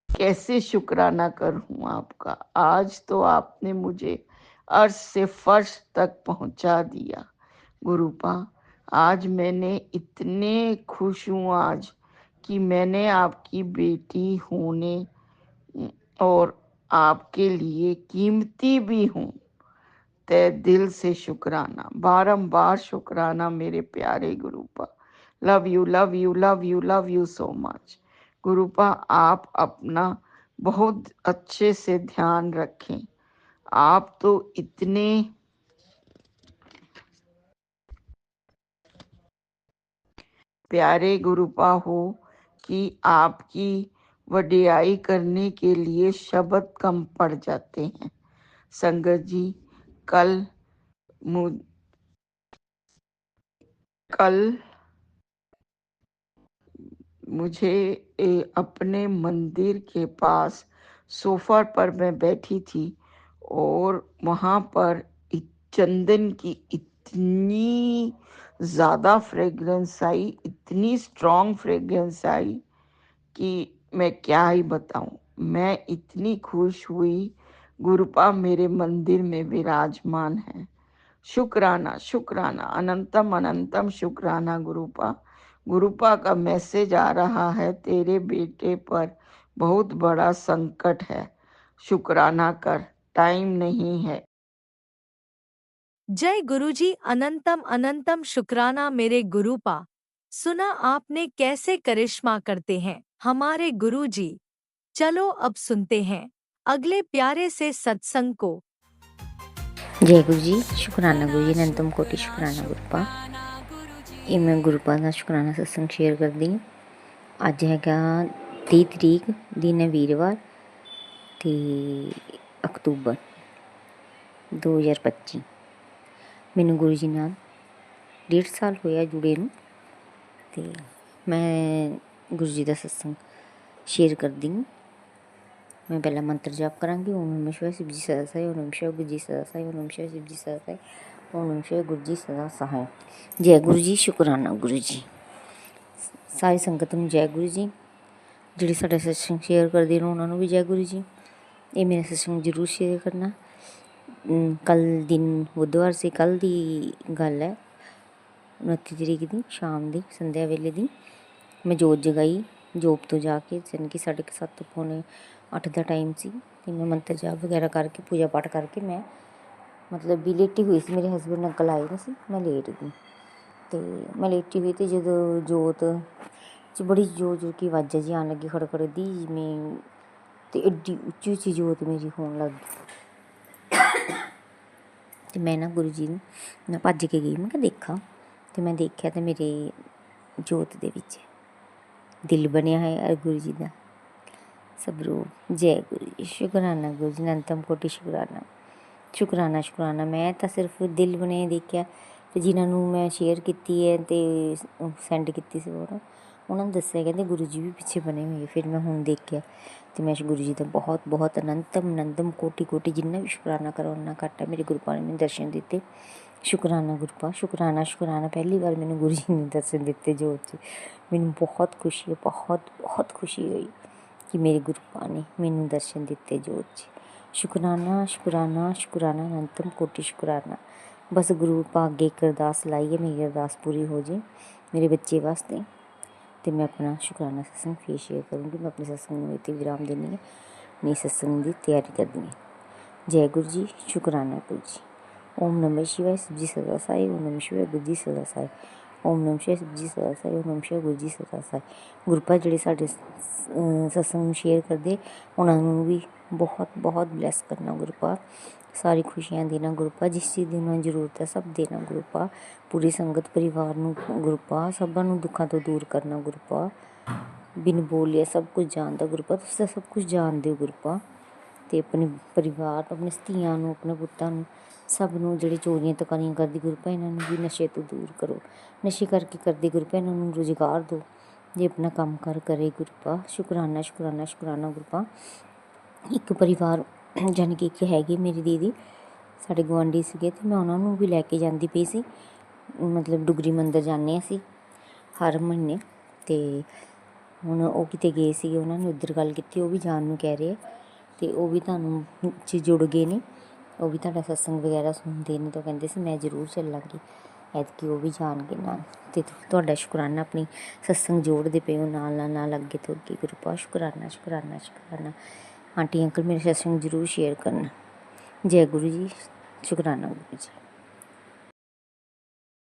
कैसे शुक्राना करूं आपका। आज तो आपने मुझे अर्श से फर्श तक पहुंचा दिया गुरुपा। आज मैंने इतने खुश हूं आज कि मैंने आपकी बेटी होने और आपके लिए कीमती भी हूं। तहे दिल से शुक्राना, बारंबार शुक्राना मेरे प्यारे Gurupa. Love you love you love you love you so much Gurupa. आप अपना बहुत अच्छे से ध्यान रखें। आप तो इतने प्यारे गुरुपा हो कि आपकी वडियाई करने के लिए शब्द कम पड़ जाते हैं। संगत जी, कल मुझे अपने मंदिर के पास सोफा पर मैं बैठी थी और वहाँ पर चंदन की इतनी ज़्यादा फ्रेग्रेंस आई, इतनी स्ट्रॉन्ग फ्रेग्रेंस आई कि मैं क्या ही बताऊं। मैं इतनी खुश हुई। गुरुपा मेरे मंदिर में विराजमान है। शुक्राना शुक्राना, अनंतम अनंतम शुक्राना गुरुपा। गुरुपा का मैसेज आ रहा है, तेरे बेटे पर बहुत बड़ा संकट है, शुक्राना कर, टाइम नहीं है। जय गुरुजी, अनंतम अनंतम शुक्राना मेरे गुरुपा। सुना आपने कैसे करिश्मा करते हैं हमारे गुरुजी। चलो अब सुनते हैं अगले प्यारे से सत्संग को। जय गुरु जी, शुक्राना गुरु जी, अनंतम कोटि शुक्राना गुरुपा। ये मैं गुरुपा का शुक्राना सत्संग शेयर कर दी। अज हैगा 30 तरीक, दिन है वीरवार, 30 अक्तूबर 2025। मैनू गुरु जी नाल 1.5 साल होया जुड़े नूं ते मैं गुरु जी का सत्संग शेयर कर दी। मैं पहला मंत्र जाप करांगी, ओम नमः शिवाय, शिव जी सदा साई, ओम नमः शिवाय, गुरु जी सदा साई, ओम नमः शिवाय, शिव जी सदा साई, ਓਮ ਨਮः ਸ਼ਿਵਾय। ਗੁਰੂ ਜੀ ਸਦਾ ਸਹਾय। ਜੈ ਗੁਰੂ ਜੀ। ਸ਼ੁਕਰਾਨਾ ਗੁਰੂ ਜੀ। ਸਾਰੀ ਸੰਗਤ ਨੂੰ ਜੈ ਗੁਰੂ ਜੀ। ਜਿਹੜੇ ਸਾਡਾ ਸਤਸੰਗ ਸ਼ੇਅਰ ਕਰਦੇ ਨੇ ਉਹਨਾਂ ਨੂੰ ਵੀ ਜੈ ਗੁਰੂ ਜੀ। ਇਹ ਮੇਰਾ ਸਤਸੰਗ ਜ਼ਰੂਰ ਸ਼ੇਅਰ ਕਰਨਾ। ਕੱਲ੍ਹ ਦਿਨ ਬੁੱਧਵਾਰ ਸੀ, ਕੱਲ੍ਹ ਦੀ ਗੱਲ ਹੈ, 29 ਤਰੀਕ ਦੀ ਸ਼ਾਮ ਦੀ ਸੰਧਿਆ ਵੇਲੇ ਦੀ। ਮੈਂ ਜੋਤ ਜਗਾਈ ਜੋਬ ਤੋਂ ਜਾ ਕੇ, ਜਾਣੀ ਕਿ 7:30 ਪੌਣੇ 8 ਦਾ ਟਾਈਮ ਸੀ। ਅਤੇ ਮੈਂ ਮੰਤਰ ਜਾਪ ਵਗੈਰਾ ਕਰਕੇ, ਪੂਜਾ ਪਾਠ ਕਰਕੇ ਮੈਂ ਮਤਲਬ ਵੀ ਲੇਟੀ ਹੋਈ ਸੀ। ਮੇਰੇ ਹਸਬੈਂਡ ਅੰਕਲ ਆਏ ਨਹੀਂ ਸੀ, ਮੈਂ ਲੇਟ ਗਈ। ਅਤੇ ਮੈਂ ਲੇਟੀ ਹੋਈ ਅਤੇ ਜਦੋਂ ਜੋਤ 'ਚ ਬੜੀ ਜ਼ੋਰ ਜ਼ੋਰ ਕੀ ਆਵਾਜ਼ਾਂ ਜਿਹੀ ਆਉਣ ਲੱਗੀ ਖੜਖੜ ਦੀ, ਜਿਵੇਂ, ਅਤੇ ਐਡੀ ਉੱਚੀ ਉੱਚੀ ਜੋਤ ਮੇਰੀ ਹੋਣ ਲੱਗ ਗਈ। ਅਤੇ ਮੈਂ ਨਾ ਗੁਰੂ ਜੀ ਨੂੰ ਮੈਂ ਭੱਜ ਕੇ ਗਈ, ਮੈਂ ਕਿਹਾ ਦੇਖਾਂ। ਅਤੇ ਮੈਂ ਦੇਖਿਆ ਅਤੇ ਮੇਰੇ ਜੋਤ ਦੇ ਵਿੱਚ ਦਿਲ ਬਣਿਆ ਹੈ ਗੁਰੂ ਜੀ ਦਾ ਸਵਰੂਪ। ਜੈ ਗੁਰੂ ਜੀ। ਸ਼ੁਕਰਾਨਾ ਗੁਰੂ ਜੀ। ਅਨੰਤਮ ਕੋਟਿ ਸ਼ੁਕਰਾਨਾ। ਸ਼ੁਕਰਾਨਾ ਸ਼ੁਕਰਾਨਾ। ਮੈਂ ਤਾਂ ਸਿਰਫ ਦਿਲ ਬਣੇ ਦੇਖਿਆ, ਅਤੇ ਜਿਨ੍ਹਾਂ ਨੂੰ ਮੈਂ ਸ਼ੇਅਰ ਕੀਤੀ ਹੈ ਅਤੇ ਸੈਂਡ ਕੀਤੀ ਸੀ ਫੋਟੋ, ਉਹਨਾਂ ਨੂੰ ਦੱਸਿਆ, ਕਹਿੰਦੇ ਗੁਰੂ ਜੀ ਵੀ ਪਿੱਛੇ ਬਣੇ ਹੋਏ। ਫਿਰ ਮੈਂ ਹੁਣ ਦੇਖਿਆ ਅਤੇ ਮੈਂ ਗੁਰੂ ਜੀ ਦਾ ਬਹੁਤ ਬਹੁਤ ਅਨੰਤਮ ਕੋਟि ਕੋਟि, ਜਿੰਨਾ ਵੀ ਸ਼ੁਕਰਾਨਾ ਕਰੋ ਉਨਾ ਘੱਟ ਹੈ। ਮੇਰੇ ਗੁਰੂ ਪਾ ਨੇ ਮੈਨੂੰ ਦਰਸ਼ਨ ਦਿੱਤੇ। ਸ਼ੁਕਰਾਨਾ ਗੁਰੂ ਪਾ। ਸ਼ੁਕਰਾਨਾ ਸ਼ੁਕਰਾਨਾ। ਪਹਿਲੀ ਵਾਰ ਮੈਨੂੰ ਗੁਰੂ ਜੀ ਨੇ ਦਰਸ਼ਨ ਦਿੱਤੇ ਜੋਤ 'ਚ। ਮੈਨੂੰ ਬਹੁਤ ਖੁਸ਼ੀ, ਬਹੁਤ ਖੁਸ਼ੀ ਹੋਈ ਕਿ ਮੇਰੇ ਗੁਰੂ ਪਾ ਨੇ ਮੈਨੂੰ ਦਰਸ਼ਨ ਦਿੱਤੇ ਜੋਤ 'ਚ। ਸ਼ੁਕਰਾਨਾ ਸ਼ੁਕਰਾਨਾ ਸ਼ੁਕਰਾਨਾ। ਅਨੰਤਮ ਕੋਟਿ ਸ਼ੁਕਰਾਨਾ। ਬਸ ਗੁਰੂ ਪਾ ਅੱਗੇ ਇੱਕ ਅਰਦਾਸ ਲਾਈ ਹੈ, ਮੇਰੀ ਅਰਦਾਸ ਪੂਰੀ ਹੋ ਜਾਏ ਮੇਰੇ ਬੱਚੇ ਵਾਸਤੇ, ਅਤੇ ਮੈਂ ਆਪਣਾ ਸ਼ੁਕਰਾਨਾ ਸਤਸੰਗ ਫੇਰ ਸ਼ੇਅਰ ਕਰੂੰਗੀ। ਮੈਂ ਆਪਣੇ ਸਤਸੰਗ ਨੂੰ ਇੱਥੇ ਵਿਰਾਮ ਦਿੰਦੀ ਹਾਂ, ਮੇਰੀ ਸਤਸੰਗ ਦੀ ਤਿਆਰੀ ਕਰਦੀ ਹਾਂ। ਜੈ ਗੁਰੂ ਜੀ। ਸ਼ੁਕਰਾਨਾ ਗੁਰੂ ਜੀ। ਓਮ ਨਮः ਸ਼ਿਵਾय। शिव जी सदा साई। ओम नमः शिवाय। गुरु जी सदा साई। ओम नमः शिवाय। शिव जी सदा साई। ओम नमः शिवाय। गुरु जी सदा साई। ਗੁਰੂਪਾ ਜਿਹੜੇ ਸਾਡੇ ਸਤਸੰਗ ਨੂੰ ਸ਼ੇਅਰ ਕਰਦੇ, ਉਹਨਾਂ ਨੂੰ ਵੀ ਬਹੁਤ ਬਹੁਤ ਬਲੈਸ ਕਰਨਾ ਗੁਰੂਪਾ। ਸਾਰੀ ਖੁਸ਼ੀਆਂ ਦੇਣਾ ਗੁਰੂਪਾ। ਜਿਸ ਚੀਜ਼ ਦੀ ਉਹਨਾਂ ਨੂੰ ਜ਼ਰੂਰਤ ਹੈ ਸਭ ਦੇਣਾ ਗੁਰੂਪਾ। ਪੂਰੀ ਸੰਗਤ ਪਰਿਵਾਰ ਨੂੰ ਗੁਰੂਪਾ। ਸਭਾਂ ਨੂੰ ਦੁੱਖਾਂ ਤੋਂ ਦੂਰ ਕਰਨਾ ਗੁਰੂਪਾ। ਬਿਨ ਬੋਲਿਆ ਸਭ ਕੁਝ ਜਾਣਦਾ ਗੁਰੂਪਾ। ਤੁਸੀਂ ਤਾਂ ਸਭ ਕੁਝ ਜਾਣਦੇ ਹੋ ਗੁਰੂਪਾ। ਅਤੇ ਆਪਣੇ ਪਰਿਵਾਰ, ਆਪਣੇ ਧੀਆਂ ਨੂੰ, ਆਪਣੇ ਪੁੱਤਾਂ ਨੂੰ, ਸਭ ਨੂੰ ਜਿਹੜੇ ਚੋਰੀਆਂ ਤਕਾਰੀਆਂ ਕਰਦੀ ਗੁਰੂਪਾ, ਇਹਨਾਂ ਨੂੰ ਵੀ ਨਸ਼ੇ ਤੋਂ ਦੂਰ ਕਰੋ। ਨਸ਼ੇ ਕਰਕੇ ਕਰਦੇ ਗੁਰੂਪਾ, ਇਹਨਾਂ ਨੂੰ ਰੁਜ਼ਗਾਰ ਦਿਓ ਜੇ ਆਪਣਾ ਕੰਮ ਕਾਰ ਕਰੇ ਗੁਰੂਪਾ। ਸ਼ੁਕਰਾਨਾ ਸ਼ੁਕਰਾਨਾ ਸ਼ੁਕਰਾਨਾ ਗੁਰੂਪਾ। ਇੱਕ ਪਰਿਵਾਰ ਜਾਣੀ ਕਿ ਇੱਕ ਹੈਗੇ ਮੇਰੀ ਦੀਦੀ, ਸਾਡੇ ਗੁਆਂਢੀ ਸੀਗੇ, ਅਤੇ ਮੈਂ ਉਹਨਾਂ ਨੂੰ ਵੀ ਲੈ ਕੇ ਜਾਂਦੀ ਪਈ ਸੀ। ਮਤਲਬ ਡੁਗਰੀ ਮੰਦਰ ਜਾਂਦੇ ਅਸੀਂ ਹਰ ਮਹੀਨੇ, ਅਤੇ ਹੁਣ ਉਹ ਕਿਤੇ ਗਏ ਸੀਗੇ, ਉਹਨਾਂ ਨੇ ਉੱਧਰ ਗੱਲ ਕੀਤੀ, ਉਹ ਵੀ ਜਾਣ ਨੂੰ ਕਹਿ ਰਹੇ, ਅਤੇ ਉਹ ਵੀ ਤੁਹਾਨੂੰ 'ਚ ਜੁੜ ਗਏ ਨੇ, ਉਹ ਵੀ ਤੁਹਾਡਾ ਸਤਸੰਗ ਵਗੈਰਾ ਸੁਣਦੇ ਨੇ, ਤਾਂ ਕਹਿੰਦੇ ਸੀ ਮੈਂ ਜ਼ਰੂਰ ਚੱਲਾਂਗੀ ਐਤਕੀ, ਉਹ ਵੀ ਜਾਣਗੇ ਨਾਲ। ਅਤੇ ਤੁਹਾਡਾ ਸ਼ੁਕਰਾਨਾ, ਆਪਣੀ ਸਤਸੰਗ ਜੋੜਦੇ ਪਏ ਹੋ ਨਾਲ ਅੱਗੇ ਤੋਂ ਅੱਗੇ ਗੁਰੂਪਾ। ਸ਼ੁਕਰਾਨਾ ਸ਼ੁਕਰਾਨਾ ਸ਼ੁਕਰਾਨਾ। ਆਂਟੀ ਅੰਕਲ ਮੇਰੇ ਸਤਸੰਗ ਜ਼ਰੂਰ ਸ਼ੇਅਰ ਕਰਨਾ। ਜੈ ਗੁਰੂ ਜੀ। ਸ਼ੁਕਰਾਨਾ ਗੁਰੂ ਜੀ।